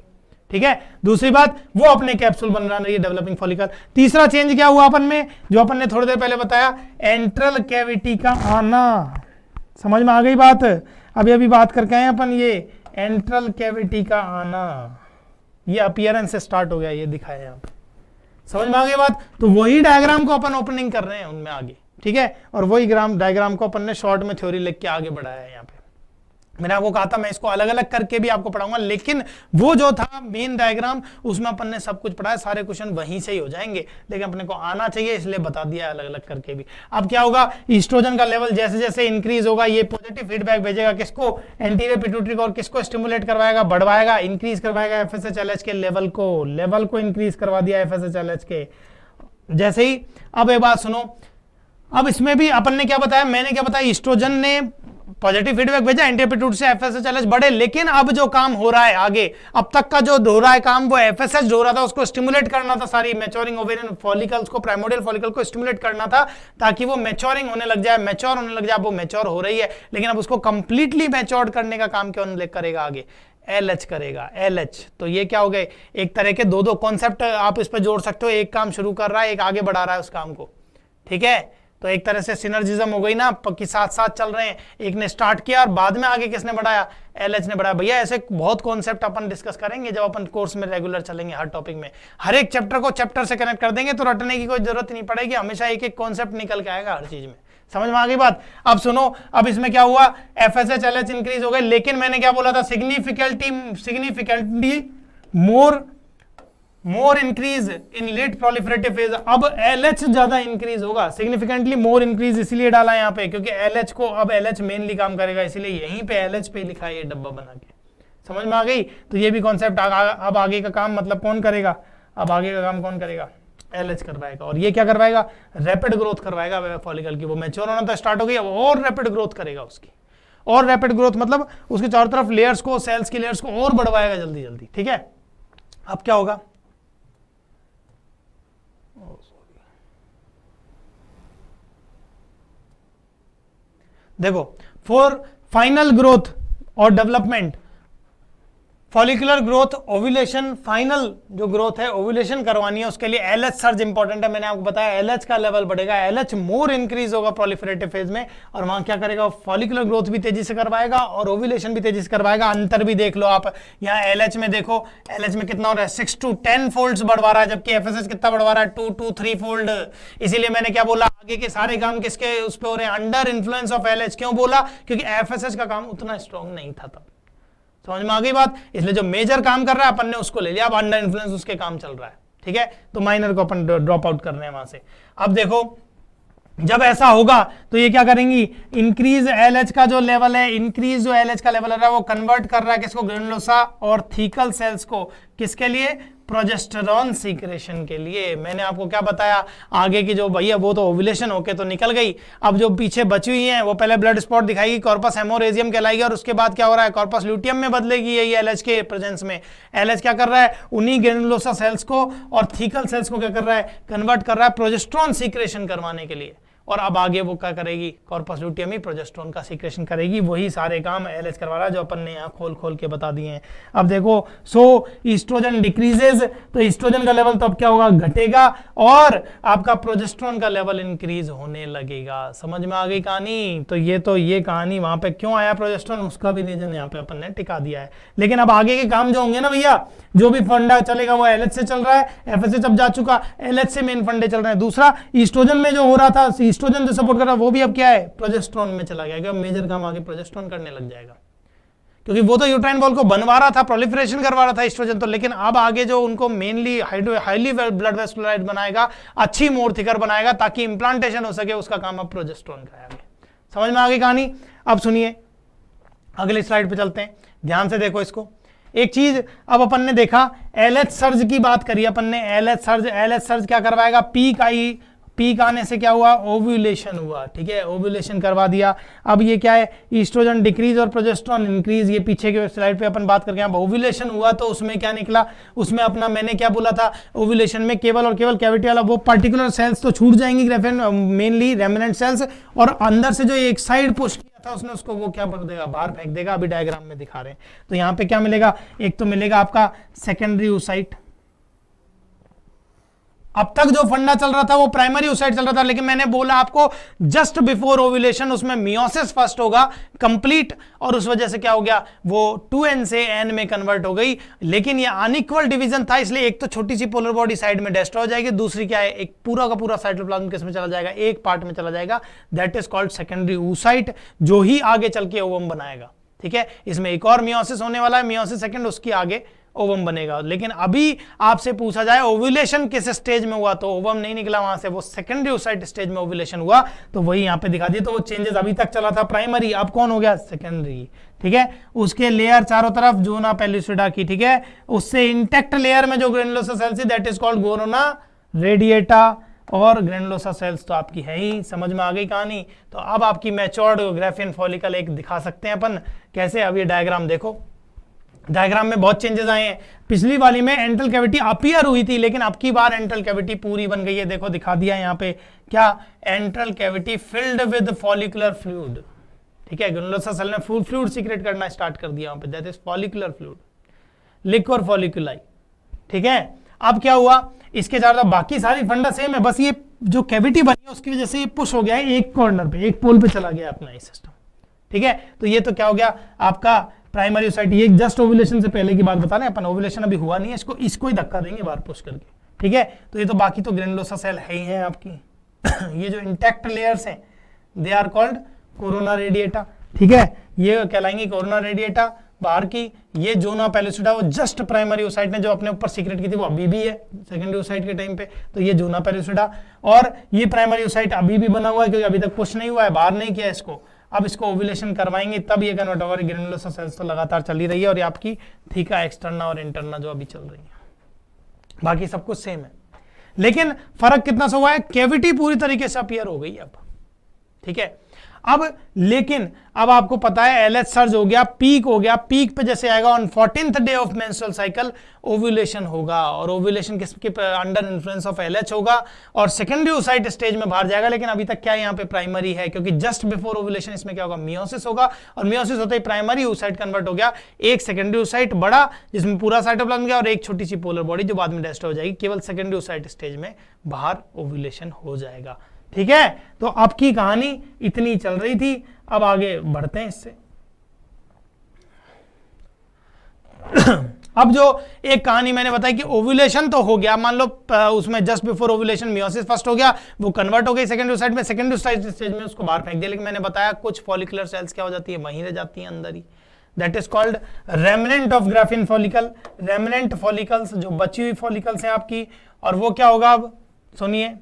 Speaker 1: ठीक है। दूसरी बात, वो अपने कैप्सूल बना रही है, डेवलपिंग फॉलिकल। तीसरा चेंज क्या हुआ अपन में, जो अपन ने थोड़ी देर पहले बताया, एंट्रल कैविटी का आना। समझ में आ गई बात? अभी बात करके आए अपन, ये एंट्रल कैविटी का आना, ये अपीयरेंस से स्टार्ट हो गया, ये दिखाया यहाँ पे। समझ में आ गई बात? तो वही डायग्राम को अपन ओपनिंग कर रहे हैं उनमें आगे, ठीक है। और वही डायग्राम को अपन ने शॉर्ट में थ्योरी लिख के आगे बढ़ाया है यहाँ पे। मैंने आपको कहा था मैं इसको अलग अलग करके भी आपको पढ़ाऊंगा, लेकिन वो जो था मेन डायग्राम, उसमें अपन ने सब कुछ पढ़ाया, सारे क्वेश्चन वहीं से ही हो जाएंगे, लेकिन अपने को आना चाहिए इसलिए बता दिया अलग अलग करके भी। अब क्या होगा, ईस्ट्रोजन का लेवल जैसे जैसे इंक्रीज होगा, ये पॉजिटिव फीडबैक भेजेगा किसको, एंटीरियर पिट्यूटरी को, और किसको स्टिमुलेट करवाएगा, बढ़वाएगा, इंक्रीज करवाएगा एफएसएचएलएच के लेवल को इंक्रीज करवा दिया एफएसएचएलएच के। जैसे ही, अब एक बात सुनो, अब इसमें भी अपन ने क्या बताया, मैंने क्या बताया, ईस्ट्रोजन ने पॉजिटिव फीडबैक भेजा, एंटीपिट्यूटरी से एफएसएचएलएच बढ़े, लेकिन अब जो काम हो रहा है आगे, अब तक का जो हो रहा है काम, वो एफएसएच हो रहा था, उसको स्टिमुलेट करना था, सारी मैच्योरिंग ओवेरियन फॉलिकल्स को, प्राइमोर्डियल फॉलिकल को स्टिमुलेट करना था, ताकि वो मैच्योरिंग होने लग जाए, मैच्योर होने लग जाए। वो मैच्योर हो रही है, लेकिन अब उसको कंप्लीटली मैच्योर्ड करने का काम कौन करेगा आगे, एलएच करेगा, एलएच। तो ये क्या हो गए, एक तरह के दो कॉन्सेप्ट आप इस पर जोड़ सकते हो, एक काम शुरू कर रहा है, एक आगे बढ़ा रहा है उस काम को, ठीक है। तो एक तरह से सिनर्जिज्म हो गई ना, कि साथ साथ चल रहे हैं, एक ने स्टार्ट किया और बाद में आगे किसने बढ़ाया, एलएच ने बढ़ाया। भैया ऐसे बहुत कॉन्सेप्ट अपन डिस्कस करेंगे जब अपन कोर्स में रेगुलर चलेंगे, हर टॉपिक में हर एक चैप्टर को चैप्टर से कनेक्ट कर देंगे, तो रटने की कोई जरूरत नहीं पड़ेगी, हमेशा एक एक कॉन्सेप्ट निकल के आएगा हर चीज में। समझ में आ गई बात? अब सुनो, अब इसमें क्या हुआ, एफएसएचएलएच इंक्रीज हो गए, लेकिन मैंने क्या बोला था, significantly more increase in late proliferative phase. अब एलएच ज्यादा इंक्रीज होगा, सिग्निफिकेंटली मोर इंक्रीज इसलिए डाला यहाँ पे, क्योंकि एलएच को, अब एलएच मेनली काम करेगा, इसलिए यहीं पे एलएच पे लिखा है ये डब्बा बना के। समझ में आ गई? तो ये भी कॉन्सेप्ट अब आगे का काम मतलब कौन करेगा, अब आगे का काम कौन करेगा, एलएच करवाएगा। और ये क्या करवाएगा, रैपिड ग्रोथ करवाएगा फॉलिकल की। वो मैच्योर होना तो स्टार्ट हो गई, अब और रैपिड ग्रोथ करेगा उसकी, और रैपिड ग्रोथ मतलब उसके चारों तरफ लेयर्स को, सेल्स की लेयर्स को और बढ़वाएगा जल्दी जल्दी, ठीक है। अब क्या होगा, देखो, फॉर फाइनल ग्रोथ और development, follicular growth, ovulation, final जो ग्रोथ है ओव्यूलेशन करवानी है, उसके लिए एलएच सर्ज इंपॉर्टेंट है। मैंने आपको बताया एलएच का लेवल बढ़ेगा, एलएच मोर इंक्रीज होगा प्रोलिफरेटिव फेज में, और वहां क्या करेगा, फॉलिकुलर ग्रोथ भी तेजी से करवाएगा और ओव्यूलेशन भी तेजी से करवाएगा। अंतर भी देख लो आप, यहाँ एलएच में देखो, एलएच में कितना हो रहा है, 6 to 10 फोल्ड्स बढ़वा रहा है, जबकि एफएसएच कितना बढ़वा रहा है, 2 to 3 फोल्ड। इसीलिए मैंने क्या बोला, आगे के सारे काम किसके उस पे हो रहे हैं, अंडर इन्फ्लुएंस ऑफ एलएच। क्यों बोला, क्योंकि एफएसएच का काम उतना स्ट्रॉन्ग नहीं था तब। समझ में आ गई बात? इसलिए जो मेजर काम कर रहा है अपन ने उसको ले लिया, अब अंडर इन्फ्लुएंस उसके काम चल रहा है, ठीक है। तो माइनर को अपन ड्रॉप आउट कर रहे हैं वहां से। अब देखो, जब ऐसा होगा तो ये क्या करेंगी, इंक्रीज एलएच का जो लेवल है, इंक्रीज जो एलएच का लेवल है वो कन्वर्ट कर रहा है किसको, ग्रेनुलोसा और थीकल सेल्स को, किसके लिए, प्रोजेस्टेरॉन सीक्रेशन के लिए। मैंने आपको क्या बताया, आगे की जो भैया वो तो ओव्यूलेशन होके तो निकल गई, अब जो पीछे बची हुई है वो पहले ब्लड स्पॉट दिखाएगी, कॉर्पस हेमोरेजियम कहलाएगी, और उसके बाद क्या हो रहा है, कॉर्पस ल्यूटियम में बदलेगी यही एलएच के प्रेजेंस में। एलएच क्या कर रहा है, उन्हीं ग्रेनुलोसा सेल्स को और थीकल सेल्स को क्या कर रहा है, कन्वर्ट कर रहा है प्रोजेस्टेरॉन सीक्रेशन करवाने के लिए। और अब आगे वो क्या करेगी, कॉर्पस ल्यूटियम ही प्रोजेस्टेरॉन का सीक्रेशन करेगी। वही सारे काम एलएच करवा रहा है जो अपन ने यहाँ खोल खोल के बता दिए हैं। अब देखो, सो ईस्ट्रोजन डिक्रीजेज, तो ईस्ट्रोजन का लेवल तो अब क्या होगा, घटेगा, और आपका प्रोजेस्टेरॉन का लेवल इंक्रीज होने लगेगा। समझ में आ गई कहानी? तो ये कहानी वहां पे क्यों आया प्रोजेस्टेरॉन, उसका भी रीजन यहाँ पे अपन ने टिका दिया है। लेकिन अब आगे के काम जो होंगे ना भैया, जो भी फंडा चलेगा वो एलएच से चल रहा है, एफएसएच अब जा चुका, एलएच से मेन फंडे चल रहे हैं। दूसरा, ईस्ट्रोजन में जो हो रहा था, ईस्ट्रोजन जो सपोर्ट कर रहा है वो भी अब क्या है, प्रोजेस्टेरॉन में चला गया, क्योंकि मेजर काम आगे प्रोजेस्टेरॉन करने लग जाएगा, क्योंकि वो तो यूट्राइन वॉल को बनवा रहा था, प्रोलिफरेशन करवा रहा था ईस्ट्रोजन तो, लेकिन अब आगे जो उनको मेनली हाईली ब्लड वेस्कुलराइज्ड बनाएगा, अच्छी मोर थिकर बनाएगा, ताकि इंप्लांटेशन हो सके, उसका काम अब प्रोजेस्टेरॉन का है आगे। समझ में आ गई कहानी? अब सुनिए, अगली स्लाइड पे चलते हैं, ध्यान से देखो इसको। एक चीज अब अपन ने देखा, एलएच सर्ज की बात करी अपन ने, एलएच सर्ज क्या करवाएगा, पीक पीक आने से क्या हुआ, ओव्यूलेशन हुआ, ठीक है, ओव्यूलेशन करवा दिया। अब ये क्या है, ईस्ट्रोजन डिक्रीज और प्रोजेस्टेरॉन इंक्रीज, ये पीछे के स्लाइड पे अपन बात करके यहाँ ओव्यूलेशन हुआ तो उसमें क्या निकला, उसमें अपना मैंने क्या बोला था, ओव्यूलेशन में केवल और केवल कैविटी वाला वो पर्टिकुलर सेल्स तो छूट जाएंगी, ग्रेफिन मेनली रेमिनेंट सेल्स, और अंदर से जो एक साइड पुश किया था उसने उसको वो क्या कर देगा, बाहर फेंक देगा। अभी डायग्राम में दिखा रहे हैं। तो यहाँ पे क्या मिलेगा, एक तो मिलेगा आपका सेकेंडरी oocyte। अब तक जो फंडा चल रहा था वो प्राइमरी oocyte चल रहा था, लेकिन मैंने बोला आपको जस्ट बिफोर ओव्यूलेशन उसमें मियोसिस फर्स्ट होगा कंप्लीट, और उस वजह से क्या हो गया, वो 2n से n में कन्वर्ट हो गई। लेकिन ये अनइक्वल डिवीजन था, इसलिए एक तो छोटी सी पोलर बॉडी साइड में डिस्ट्रॉय हो जाएगी, दूसरी क्या है, एक पूरा का पूरा साइटोप्लाज्म किसमें चला जाएगा, एक पार्ट में चला जाएगा, that is called secondary oocyte, जो ही आगे चल के ओवम बनाएगा। ठीक है, इसमें एक और मियोसिस होने वाला है, मियोसिस सेकंड, उसकी आगे ओवम बनेगा। लेकिन अभी आपसे पूछा जाए ओव्यूलेशन किस स्टेज में हुआ, तो ओवम नहीं निकला वहां से, वो सेकेंडरी oocyte स्टेज में ओव्यूलेशन हुआ, तो वही यहां पे दिखा दिया। तो वो चेंजेस अभी तक चला था प्राइमरी, अब कौन हो गया, सेकेंडरी। ठीक है, उसके लेयर चारों तरफ जोना पेलुसिडा की, ठीक है, उससे इंटेक्ट लेयर में जो ग्रेनुलोसा सेल्स है दैट इज कॉल्ड गोरोना रेडिएटा, और ग्रेनुलोसा सेल्स तो आपकी है ही, समझ में आ गई कहानी। तो अब आपकी मैच्योर्ड ग्राफियन फॉलिकल एक दिखा सकते हैं अपन कैसे। अब ये डायग्राम देखो, डायग्राम में बहुत चेंजेस आए हैं। पिछली वाली में एंट्रल कैविटी अपीयर हुई थी, लेकिन अब की बार एंट्रल कैविटी पूरी बन गई है। देखो दिखा दिया यहाँ पे, क्या, antral cavity filled with follicular fluid. ठीक है, ग्रेनुलोसा सेल ने फ्लूइड सीक्रेट करना स्टार्ट कर दिया वहां पे, that is follicular fluid, liquor folliculi. ठीक है, अब क्या हुआ, इसके चारों बाकी सारी फंडा सेम है, बस ये जो कैविटी बनी है उसकी वजह से ये पुश हो गया है एक कॉर्नर पे, एक पोल पे चला गया अपना ये सिस्टम। ठीक है, तो ये तो क्या हो गया आपका प्राइमरी oocyte। ये जस्ट ओव्यूलेशन से पहले की बात बता रहे हैं अपन, ओव्यूलेशन अभी हुआ नहीं है, इसको ही धक्का देंगे बाहर पुश करके। ठीक है, तो ये तो बाकी तो ग्रेनुलोसा सेल है ही है आपकी। ये जो इंटैक्ट लेयर्स हैं they are called corona radiata. ठीक है, ये कहलाएंगी कोरोना रेडिएटा बाहर की। ये जोना पेलुसिडा वो जस्ट प्राइमरी oocyte ने जो अपने ऊपर सीक्रेट की थी वो अभी भी है सेकेंडरी oocyte के टाइम पे, तो ये जोना पेलुसिडा। और ये प्राइमरी oocyte अभी भी बना हुआ है क्योंकि अभी तक पुश नहीं हुआ है, बाहर नहीं किया इसको। अब इसको ओव्यूलेशन करवाएंगे तब ये कन्वर्ट होगा। ग्रेनुलोसा सेल्स तो लगातार चली रही है, और ये आपकी थीका एक्सटर्ना और इंटरना जो अभी चल रही है, बाकी सब कुछ सेम है। लेकिन फर्क कितना सा हुआ है, कैविटी पूरी तरीके से अपीयर हो गई अब। ठीक है, अब लेकिन अब आपको पता है एलएच सर्ज हो गया, पीक हो गया, पीक पे जैसे आएगा on 14th day of menstrual cycle ovulation होगा, और ओव्यूलेशन किसके अंडर इन्फ्लुएंस ऑफ एलएच होगा, और सेकेंडरी oocyte स्टेज में बाहर जाएगा। लेकिन अभी तक क्या यहाँ पे प्राइमरी है, क्योंकि जस्ट बिफोर ओव्यूलेशन इसमें क्या होगा, मियोसिस होगा, और मियोसिस होते ही प्राइमरी oocyte कन्वर्ट हो गया, एक सेकेंडरी oocyte बड़ा जिसमें पूरा साइटोप्लाज्म गया, और एक छोटी सी पोलर बॉडी जो बाद में डिस्ट्रॉय हो जाएगी। केवल सेकेंडरी oocyte स्टेज में बाहर ओव्यूलेशन हो जाएगा। ठीक है, तो अब की कहानी इतनी चल रही थी, अब आगे बढ़ते हैं इससे। अब जो एक कहानी मैंने बताई कि ओव्यूलेशन तो हो गया, मान लो उसमें just before ovulation meiosis first हो गया, वो कन्वर्ट हो गई सेकेंडरी oocyte में, सेकेंडरी oocyte स्टेज में उसको बाहर फेंक दिया। लेकिन मैंने बताया कुछ फॉलिकुलर सेल्स क्या हो जाती है, वहीं रह जाती हैं अंदर ही, that is called remnant of Graafian follicle. Remnant follicles जो बची हुई फॉलिकल्स हैं आपकी, और वो क्या होगा, अब सुनिए।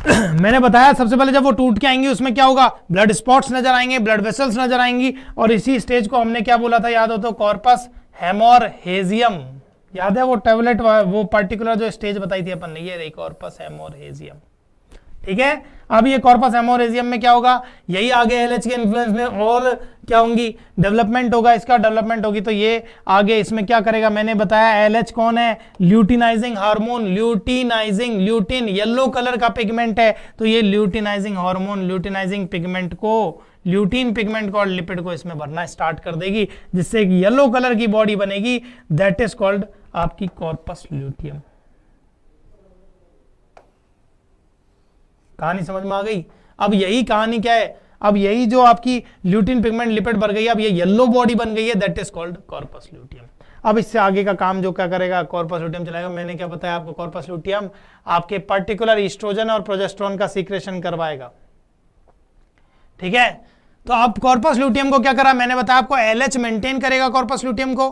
Speaker 1: मैंने बताया सबसे पहले जब वो टूट के आएंगी उसमें क्या होगा, ब्लड स्पॉट्स नजर आएंगे, ब्लड वेसल्स नजर आएंगी, और इसी स्टेज को हमने क्या बोला था, याद हो तो, कॉर्पस हेमोरहेजियम। याद है वो टैबलेट, वो पर्टिकुलर जो स्टेज बताई थी अपन ने, ये रही कॉर्पस हेमोरहेजियम। ठीक है, अब ये कॉर्पस हेमोरहेजियम में क्या होगा, यही आगे एलएच के इन्फ्लुएंस में और क्या होंगी, डेवलपमेंट होगा, इसका डेवलपमेंट होगी, तो ये आगे इसमें क्या करेगा, मैंने बताया एलएच कौन है, luteinizing hormone, luteinising, lutein yellow colour का पिगमेंट है, तो ये ल्यूटिनाइजिंग हार्मोन, ल्यूटिनाइजिंग पिगमेंट को, ल्यूटिन पिगमेंट को और लिपिड को इसमें भरना स्टार्ट कर देगी, जिससे एक येलो कलर की बॉडी बनेगी, दैट इज कॉल्ड आपकी कॉर्पस ल्यूटियम। कहानी समझ में आ गई। अब यही कहानी क्या है, अब यही जो आपकी ल्यूटिन पिगमेंट लिपिड भर गई है, अब ये येलो बॉडी बन गई है, that is called corpus luteum. अब इससे आगे का काम जो क्या करेगा, कॉर्पस ल्यूटियम चलाएगा। मैंने क्या बताया आपको, कॉर्पस ल्यूटियम आपके पर्टिकुलर ईस्ट्रोजन और प्रोजेस्टेरोन का सीक्रेशन करवाएगा। ठीक है, तो अब कॉर्पस ल्यूटियम को क्या करा, मैंने बताया आपको एलएच मेंटेन करेगा कॉर्पस ल्यूटियम को,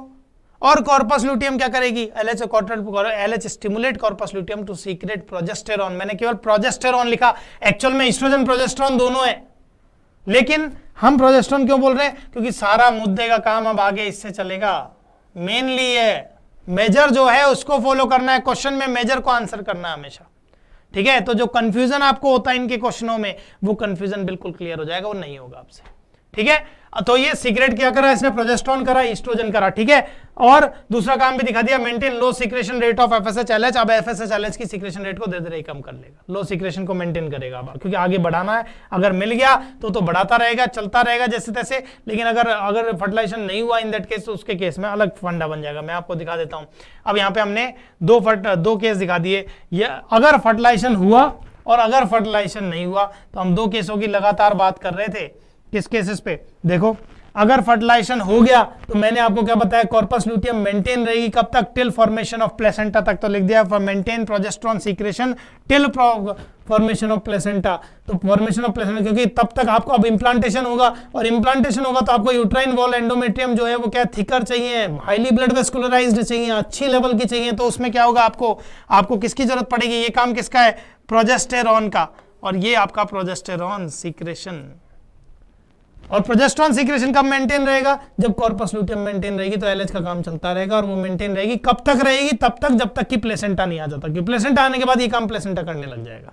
Speaker 1: और कॉर्पस ल्यूटियम क्या करेगी, LH stimulate corpus luteum to secrete progesterone. मैंने केवल प्रोजेस्टेरॉन लिखा, एक्चुअल में ईस्ट्रोजन प्रोजेस्टेरॉन दोनों है, लेकिन हम प्रोजेस्टेरॉन क्यों बोल रहे हैं, क्योंकि सारा मुद्दे का काम अब आगे इससे चलेगा। मेनली है मेजर जो है उसको फॉलो करना है, क्वेश्चन में मेजर को आंसर करना है हमेशा, ठीक है। तो जो कंफ्यूजन आपको होता है इनके क्वेश्चनों में, वो कंफ्यूजन बिल्कुल क्लियर हो जाएगा, वो नहीं होगा आपसे, ठीक है। तो ये सीक्रेट क्या करा इसने, प्रोजेस्टेरोन करा, ईस्ट्रोजन करा, ठीक है। और दूसरा काम भी दिखा दिया, maintain low secretion rate of FSH-LH. अब एफएसएच-एलएच की सीक्रेशन रेट को धीरे धीरे कम कर लेगा, लो सीक्रेशन को मेंटेन करेगा अब, क्योंकि आगे बढ़ाना है। अगर मिल गया तो बढ़ाता रहेगा, चलता रहेगा जैसे तैसे। लेकिन अगर फर्टिलाइजेशन नहीं हुआ इन दैट केस, तो उसके केस में अलग फंडा बन जाएगा। मैं आपको दिखा देता हूं। अब यहाँ पे हमने दो केस दिखा दिए, अगर फर्टिलाइजेशन हुआ और अगर फर्टिलाइजेशन नहीं हुआ। तो हम 2 केसों की लगातार बात कर रहे थे। किस केसेस पे, देखो अगर फर्टिलाइजेशन हो गया तो मैंने आपको क्या बताया, कॉर्पस ल्यूटियम मेंटेन रहेगी कब तक, टिल फॉर्मेशन ऑफ प्लेसेंटा तक। तो लिख दिया for maintain progesterone secretion till formation of placenta. तो फॉर्मेशन ऑफ प्लेसेंटा, क्योंकि तब तक आपको अब इंप्लांटेशन होगा, और इंप्लांटेशन होगा तो आपको यूट्राइन वॉल एंडोमेट्रियम जो है वो क्या थिकर चाहिए, हाईली ब्लड वेस्कुलराइज्ड चाहिए, अच्छी लेवल की चाहिए। तो उसमें क्या होगा, आपको किसकी जरूरत पड़ेगी, ये काम किसका है, प्रोजेस्टेरोन का। और ये आपका प्रोजेस्टेरोन सीक्रेशन, और प्रोजेस्टेरोन सीक्रेशन कब मेंटेन रहेगा, जब कॉर्पस ल्यूटियम मेंटेन रहेगी। तो एलएच का काम चलता रहेगा, और वो मेंटेन रहेगी कब तक रहेगी, तब तक जब तक कि प्लेसेंटा नहीं आ जाता। क्योंकि प्लेसेंटा आने के बाद ये काम प्लेसेंटा करने लग जाएगा,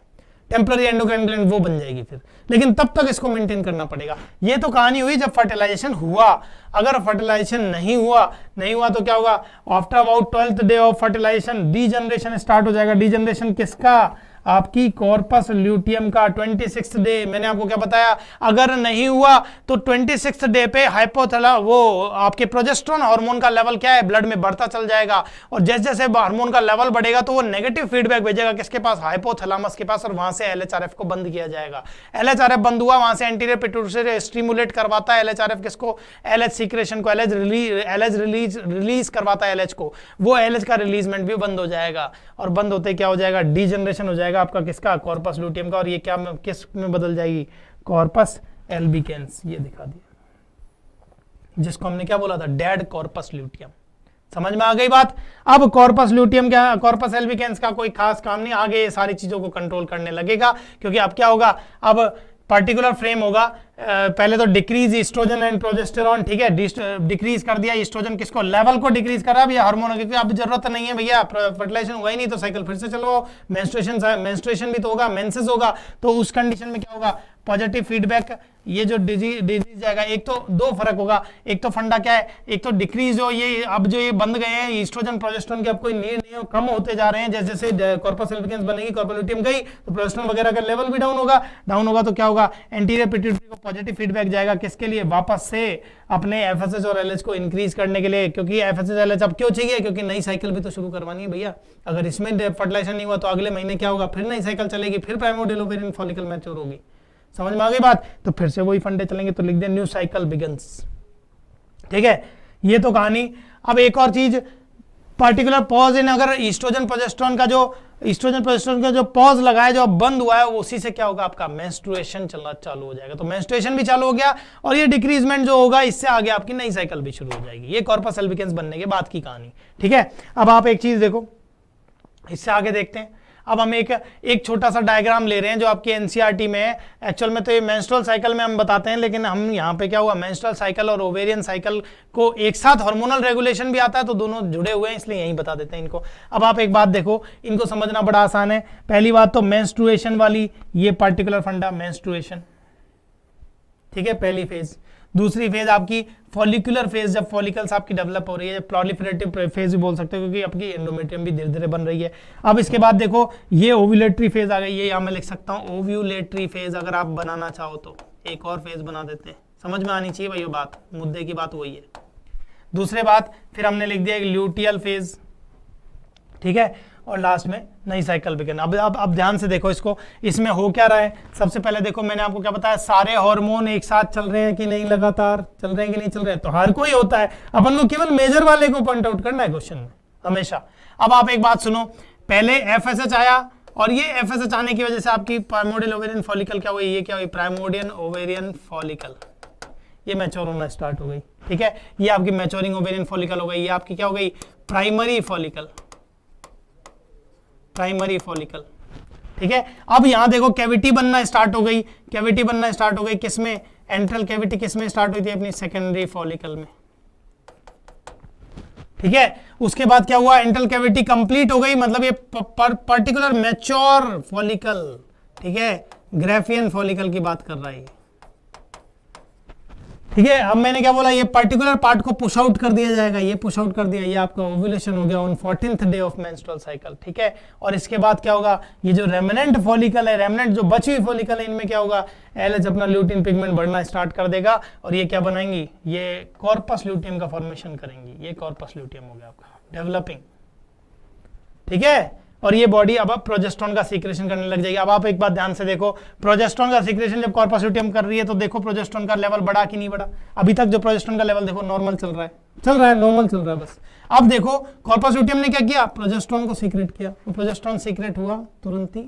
Speaker 1: टेम्पररी एंडोक्राइन ग्लैंड वो बन जाएगी फिर। लेकिन तब तक इसको मेंटेन करना पड़ेगा। ये तो कहानी हुई जब फर्टिलाइजेशन हुआ। अगर फर्टिलाइजेशन नहीं हुआ तो क्या होगा, after about 12th day of fertilization degeneration start हो जाएगा। डीजनरेशन किसका, आपकी कॉर्पस ल्यूटियम का। 26th डे मैंने आपको क्या बताया, अगर नहीं हुआ तो 26th डे पे हाइपोथैला वो आपके प्रोजेस्टेरोन हार्मोन का लेवल क्या है, ब्लड में बढ़ता चल जाएगा। और जैसे जैसे हार्मोन का लेवल बढ़ेगा तो वो नेगेटिव फीडबैक भेजेगा किसके पास, हाइपोथैलेमस के पास, और वहां से एलएचआरएफ को बंद किया जाएगा। एलएचआरएफ बंद हुआ, वहां से एंटीरियर पिट्यूटरी स्टिमुलेट करवाता है एलएचआरएफ किसको, एलएच सीक्रेशन को, एलएच रिलीज करवाता है एलएच को। वो एलएच का रिलीजमेंट भी बंद हो जाएगा, और बंद होते क्या हो जाएगा, डीजनरेशन हो जाएगा आपका किसका, कॉर्पस ल्यूटियम का। और ये क्या किस में बदल जाएगी, कॉर्पस एल्बिकेंस। ये दिखा दिया, जिसको हमने क्या बोला था, डेड कॉर्पस ल्यूटियम। समझ में आ गई बात। अब कॉर्पस ल्यूटियम क्या, कॉर्पस एल्बिकेंस का कोई खास काम नहीं, आगे ये सारी चीजों को कंट्रोल करने लगेगा। क्योंकि अब क्या होगा, अब पर्टिकुलर फ्रेम होगा। पहले तो डिक्रीज ईस्ट्रोजन एंड प्रोजेस्टेरोन, ठीक है, डिक्रीज कर दिया ईस्ट्रोजन किसको, लेवल को डिक्रीज कर रहा है भैया हार्मोन, क्योंकि अब जरूरत नहीं है भैया, फर्टिलाइजेशन हुआ ही नहीं तो साइकिल फिर से चलो, मेंस्ट्रुएशन भी तो होगा, मेंसेस होगा। तो उस कंडीशन में क्या होगा, पॉजिटिव फीडबैक। ये जो डिजीज जाएगा, एक तो 2 फर्क होगा, एक तो फंडा क्या है, एक तो डिक्रीज हो, ये अब जो ये बंद गए हैं ईस्ट्रोजन प्रोजेस्टेरोन के, अब कोई नीड नहीं हो, कम होते जा रहे हैं। जैसे जैसे कॉर्पस एल्बिकेंस बनेगी, कॉर्पस ल्यूटियम गई तो प्रोजेस्टेरोन वगैरह का लेवल भी डाउन होगा तो क्या होगा, एंटीरियर पिट्यूटरी को पॉजिटिव फीडबैक जाएगा किसके लिए, वापस से अपने एफएसएच और एलएच को इंक्रीज करने के लिए। क्योंकि एफएसएच एलएच अब क्यों चाहिए, क्योंकि नई साइकिल भी तो शुरू करवानी है भैया। अगर इसमें फर्टिलाइजेशन नहीं हुआ तो अगले महीने क्या होगा, फिर नई साइकिल चलेगी, फिर प्राइमोर्डियल ओवेरियन फॉलिकल मैच्योर होगी। समझ में आ गई बात। तो फिर से वही फंडे चलेंगे, तो लिख दे न्यू साइकिल बिगिंस, ठीक है। ये तो कहानी। अब एक और चीज, पार्टिकुलर पॉज इन, अगर ईस्ट्रोजन प्रोजेस्टेरोन का जो पॉज लगा है, जो अब बंद हुआ है, वो उसी से क्या होगा, आपका मेंस्ट्रुएशन चलना चालू हो जाएगा। तो मेंस्ट्रुएशन भी चालू हो गया, और ये डिक्रीजमेंट जो होगा इससे आगे आपकी नई साइकिल भी शुरू हो जाएगी। ये कॉर्पस एल्बिकेंस बनने के बाद की कहानी, ठीक है। अब आप एक चीज देखो, इससे आगे देखते हैं। अब हम एक छोटा सा डायग्राम ले रहे हैं जो आपके एनसीईआरटी में है। एक्चुअल में तो ये मेंस्ट्रुअल साइकिल में हम बताते हैं, लेकिन हम यहाँ पे क्या हुआ, मेंस्ट्रुअल साइकिल और ओवेरियन साइकिल को एक साथ हार्मोनल रेगुलेशन भी आता है, तो दोनों जुड़े हुए हैं, इसलिए यही बता देते हैं इनको। अब आप एक बात देखो, इनको समझना बड़ा आसान है। पहली बात तो मेंस्ट्रुएशन वाली, ये पर्टिकुलर फंडा मेंस्ट्रुएशन, ठीक है, पहली फेज। दूसरी फेज आपकी फॉलिकुलर फेज, जब फॉलिकल्स आपकी डेवलप हो रही है, प्रोलिफरेटिव फेज भी बोल सकते हो, क्योंकि आपकी एंडोमेट्रियम भी धीरे धीरे बन रही है। अब इसके बाद देखो, ये ओव्यूलेटरी फेज आ गई, ये यहाँ मैं लिख सकता हूँ ओव्यूलेटरी फेज। अगर आप बनाना चाहो तो एक और फेज बना देते हैं, समझ में आनी चाहिए भाई, ये बात, मुद्दे की बात वही है। दूसरे बात फिर हमने लिख दिया एक ल्यूटियल फेज, ठीक है, और लास्ट में नई साइकिल बिगिन। अब ध्यान से देखो इसको, इसमें हो क्या रहा है। सबसे पहले देखो, मैंने आपको क्या बताया, सारे हार्मोन एक साथ चल रहे हैं कि नहीं, लगातार चल रहे हैं कि नहीं चल रहे हैं, तो हर कोई होता है। अपन को केवल मेजर वाले को पॉइंट आउट करना है क्वेश्चन में हमेशा। अब आप एक बात सुनो, पहले एफएसएच आया, और ये एफएसएच आने की वजह से आपकी प्राइमोर्डियल ओवेरियन फॉलिकल क्या हुई, ये क्या हुई, प्राइमोर्डियल ओवेरियन फॉलिकल, ये मैच्योर होना स्टार्ट हो गई, ठीक है। ये आपकी मैच्योरिंग ओवेरियन फॉलिकल हो गई, ये आपकी क्या हो गई, प्राइमरी फॉलिकल, प्राइमरी फॉलिकल, ठीक है। अब यहां देखो कैविटी बनना स्टार्ट हो गई, कैविटी बनना स्टार्ट हो गई किसमें, एंट्रल कैविटी किसमें स्टार्ट हुई थी, अपनी सेकेंडरी फॉलिकल में, ठीक है। उसके बाद क्या हुआ, इंटरनल कैविटी कंप्लीट हो गई, मतलब ये पर्टिकुलर मैच्योर फॉलिकल, ठीक है, ग्राफियन फॉलिकल की बात कर रहा है, ठीक है। अब मैंने क्या बोला, ये पर्टिकुलर पार्ट को पुश आउट कर दिया जाएगा, ये पुश आउट कर दिया, ये आपका ओव्यूलेशन हो गया on 14th day of menstrual cycle, ठीक है। और इसके बाद क्या होगा, ये जो रेमिनेंट फॉलिकल है, रेमिनेंट जो बची हुई फॉलिकल है, इनमें क्या होगा, एलएच अपना ल्यूटिन पिगमेंट बढ़ना स्टार्ट कर देगा और ये क्या बनाएंगी, ये कॉर्पस ल्यूटियम का फॉर्मेशन करेंगी, ये कॉर्पस ल्यूटियम हो गया आपका डेवलपिंग, ठीक है। और ये बॉडी अब प्रोजेस्टेरॉन का सीक्रेशन करने लग जाएगी। अब आप एक बात ध्यान से देखो, प्रोजेस्टेरॉन का सीक्रेशन जब कॉर्पस ल्यूटियम कर रही है तो देखो प्रोजेस्टेरॉन का लेवल बढ़ा कि नहीं बढ़ा। अभी तक जो प्रोजेस्टेरॉन का लेवल देखो नॉर्मल चल रहा है, नॉर्मल चल रहा है बस। अब देखो कॉर्पस ल्यूटियम ने क्या किया, प्रोजेस्टेरॉन को सीक्रेट किया, प्रोजेस्टेरॉन सीक्रेट हुआ, तुरंत ही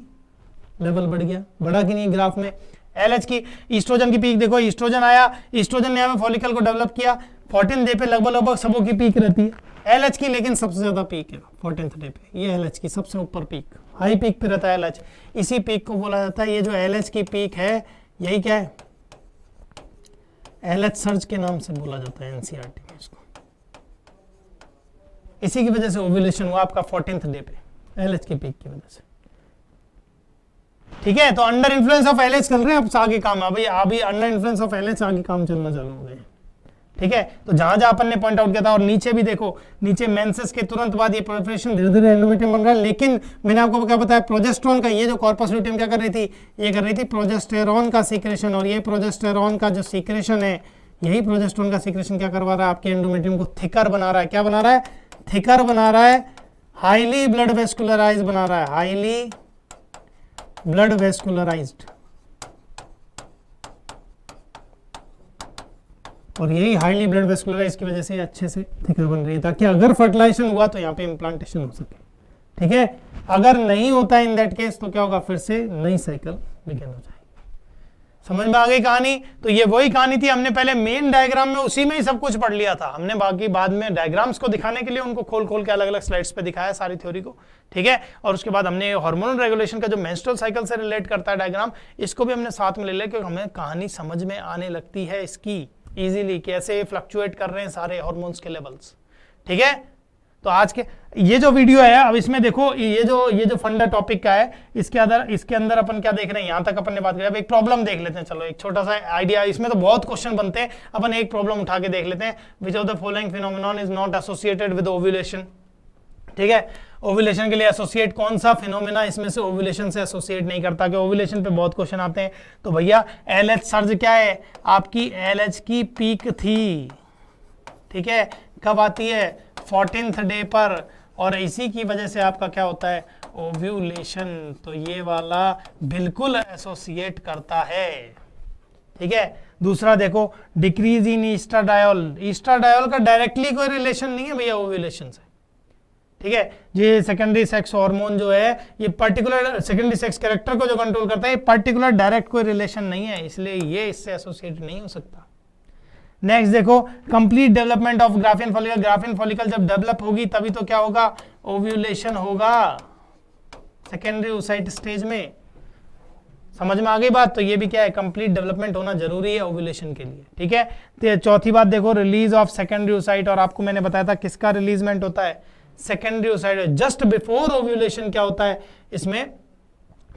Speaker 1: लेवल बढ़ गया, बढ़ा कि नहीं ग्राफ में। एलएच की ईस्ट्रोजन की पीक देखो, ईस्ट्रोजन आया, ईस्ट्रोजन ने हमें फॉलिकल को डेवलप किया, 14 डे पे लगभग सबों की पीक रहती है, एलएच की लेकिन सबसे ज्यादा पीक है 14th डे पे, ये एलएच की सबसे ऊपर पीक, हाई पीक पे रहता है एलएच, इसी पीक को बोला जाता है, ये जो एलएच की पीक है यही क्या है, एलएच सर्ज के नाम से बोला जाता है एनसीईआरटी में इसको। इसी की वजह से ओव्यूलेशन हुआ आपका 14th डे पे, एलएच की पीक की वजह से, ठीक है। तो अंडर इन्फ्लुएंस ऑफ एलएच चल रहे हैं, अब आगे काम है, अभी अंडर इन्फ्लुएंस ऑफ एलएच आगे काम चलना चालू हो गए, ठीक है। तो जहां जहां अपन ने पॉइंट आउट किया था, और नीचे भी देखो, नीचे मेंसेस के तुरंत बाद ये प्रोलिफरेशन धीरे धीरे एंडोमेट्रियम बन रहा है, लेकिन मैंने आपको क्या बताया, प्रोजेस्टेरॉन का ये जो कॉर्पस ल्यूटियम क्या कर रही थी, ये कर रही थी प्रोजेस्टेरॉन का सीक्रेशन, और ये प्रोजेस्टेरॉन का जो सीक्रेशन है, यही प्रोजेस्टेरॉन का सीक्रेशन क्या करवा रहा है, आपके एंडोमेट्रियम को थिकर बना रहा है, क्या बना रहा है, थिकर बना रहा है, हाईली ब्लड वेस्कुलराइज बना रहा है, हाईली ब्लड वेस्कुलराइज्ड, और यही हाईली ब्लड वेस्कुलराइज की वजह से अच्छे से थिकर बन रही है, ताकि अगर फर्टिलाइजेशन हुआ तो यहाँ पे इम्प्लांटेशन हो सके, ठीक है। अगर नहीं होता इन दैट केस तो क्या होगा, फिर से नई साइकिल बिगिन हो जाएगी। समझ में आ गई कहानी। तो ये वही कहानी थी, हमने पहले मेन डायग्राम में उसी में ही सब कुछ पढ़ लिया था, हमने बाकी बाद में डायग्राम्स को दिखाने के लिए उनको खोल खोल के अलग अलग स्लाइड्स पे दिखाया सारी थ्योरी को, ठीक है। और उसके बाद हमने हार्मोनल रेगुलेशन का जो मेंस्ट्रुअल साइकिल से रिलेट करता है डायग्राम, इसको भी हमने साथ में ले लिया, क्योंकि हमें कहानी समझ में आने लगती है इसकी इजीली, कैसे फ्लक्चुएट कर रहे हैं सारे हार्मोन्स के लेवल्स, ठीक है। तो आज के ये जो वीडियो है, अब इसमें देखो ये जो फंडा टॉपिक का है, इसके अंदर अपन क्या देख रहे हैं, यहां तक अपन ने बात करी। अब एक प्रॉब्लम देख लेते हैं, चलो एक छोटा सा आइडिया, इसमें तो बहुत क्वेश्चन बनते हैं, अपन एक प्रॉब्लम उठा के देख लेते हैं। Which of the following phenomenon is not associated with ovulation, ठीक है। ओव्यूलेशन के लिए एसोसिएट कौन सा फिनोमेना इसमें से ओव्यूलेशन से एसोसिएट नहीं करता, कि ओव्यूलेशन पे बहुत क्वेश्चन आते हैं। तो भैया एलएच सर्ज क्या है, आपकी एलएच की पीक थी, ठीक है, कब आती है, 14th डे पर, और इसी की वजह से आपका क्या होता है, ओव्यूलेशन। तो ये वाला बिल्कुल एसोसिएट करता है, ठीक है। दूसरा देखो, डिक्रीज इन ईस्ट्राडायोल, ईस्ट्राडायोल का डायरेक्टली कोई रिलेशन नहीं है भैया ओव्यूलेशन से, ठीक है। ये सेकेंडरी सेक्स हार्मोन जो है, ये पर्टिकुलर सेकेंडरी सेक्स कैरेक्टर को जो कंट्रोल करता है, ये पर्टिकुलर डायरेक्ट कोई रिलेशन नहीं है, इसलिए ये इससे एसोसिएट नहीं हो सकता। नेक्स्ट देखो, complete development of Graafian follicle, Graafian follicle जब डेवलप होगी तभी तो क्या होगा, ओव्यूलेशन होगा सेकेंडरी oocyte स्टेज में। समझ में आ गई बात। तो ये भी क्या है, कंप्लीट डेवलपमेंट होना जरूरी है ओव्यूलेशन के लिए, ठीक है। तो चौथी बात देखो, रिलीज ऑफ सेकेंडरी oocyte, और आपको मैंने बताया था किसका रिलीजमेंट होता है, secondary oocyte। Just before ovulation क्या होता है, इसमें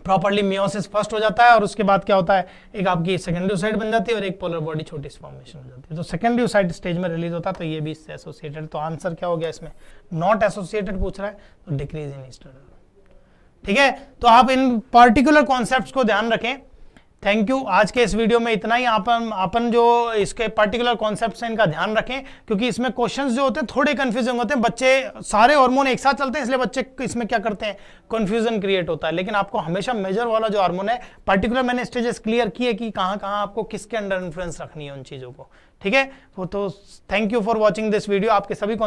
Speaker 1: प्रॉपर्ली मियोसिस फर्स्ट हो जाता है, और उसके बाद क्या होता है, एक आपकी सेकेंडरी oocyte बन जाती है और एक पोलर बॉडी छोटी सी फॉर्मेशन हो जाती है। तो सेकेंडरी oocyte स्टेज में रिलीज होता है, तो ये भी इससे एसोसिएटेड। तो आंसर क्या हो गया इसमें, नॉट एसोसिएटेड पूछ रहा है, तो डिक्रीज इन ईस्ट्रोजन, ठीक है। तो आप इन पर्टिकुलर कॉन्सेप्ट्स को ध्यान रखें। Thank you. आज के इस वीडियो में इतना ही। अपन जो इसके पर्टिकुलर कॉन्सेप्ट्स हैं इनका ध्यान रखें, क्योंकि इसमें क्वेश्चंस जो होते हैं थोड़े कंफ्यूजिंग होते हैं। बच्चे सारे हार्मोन एक साथ चलते हैं, इसलिए बच्चे इसमें क्या करते हैं, कंफ्यूजन क्रिएट होता है। लेकिन आपको हमेशा मेजर वाला जो हार्मोन है, पर्टिकुलर मैंने स्टेजेस क्लियर किए कि कहाँ कहाँ आपको किसके अंडर इन्फ्लुएंस रखनी है उन चीजों को, ठीक है। तो thank you for watching this video. आपके सभी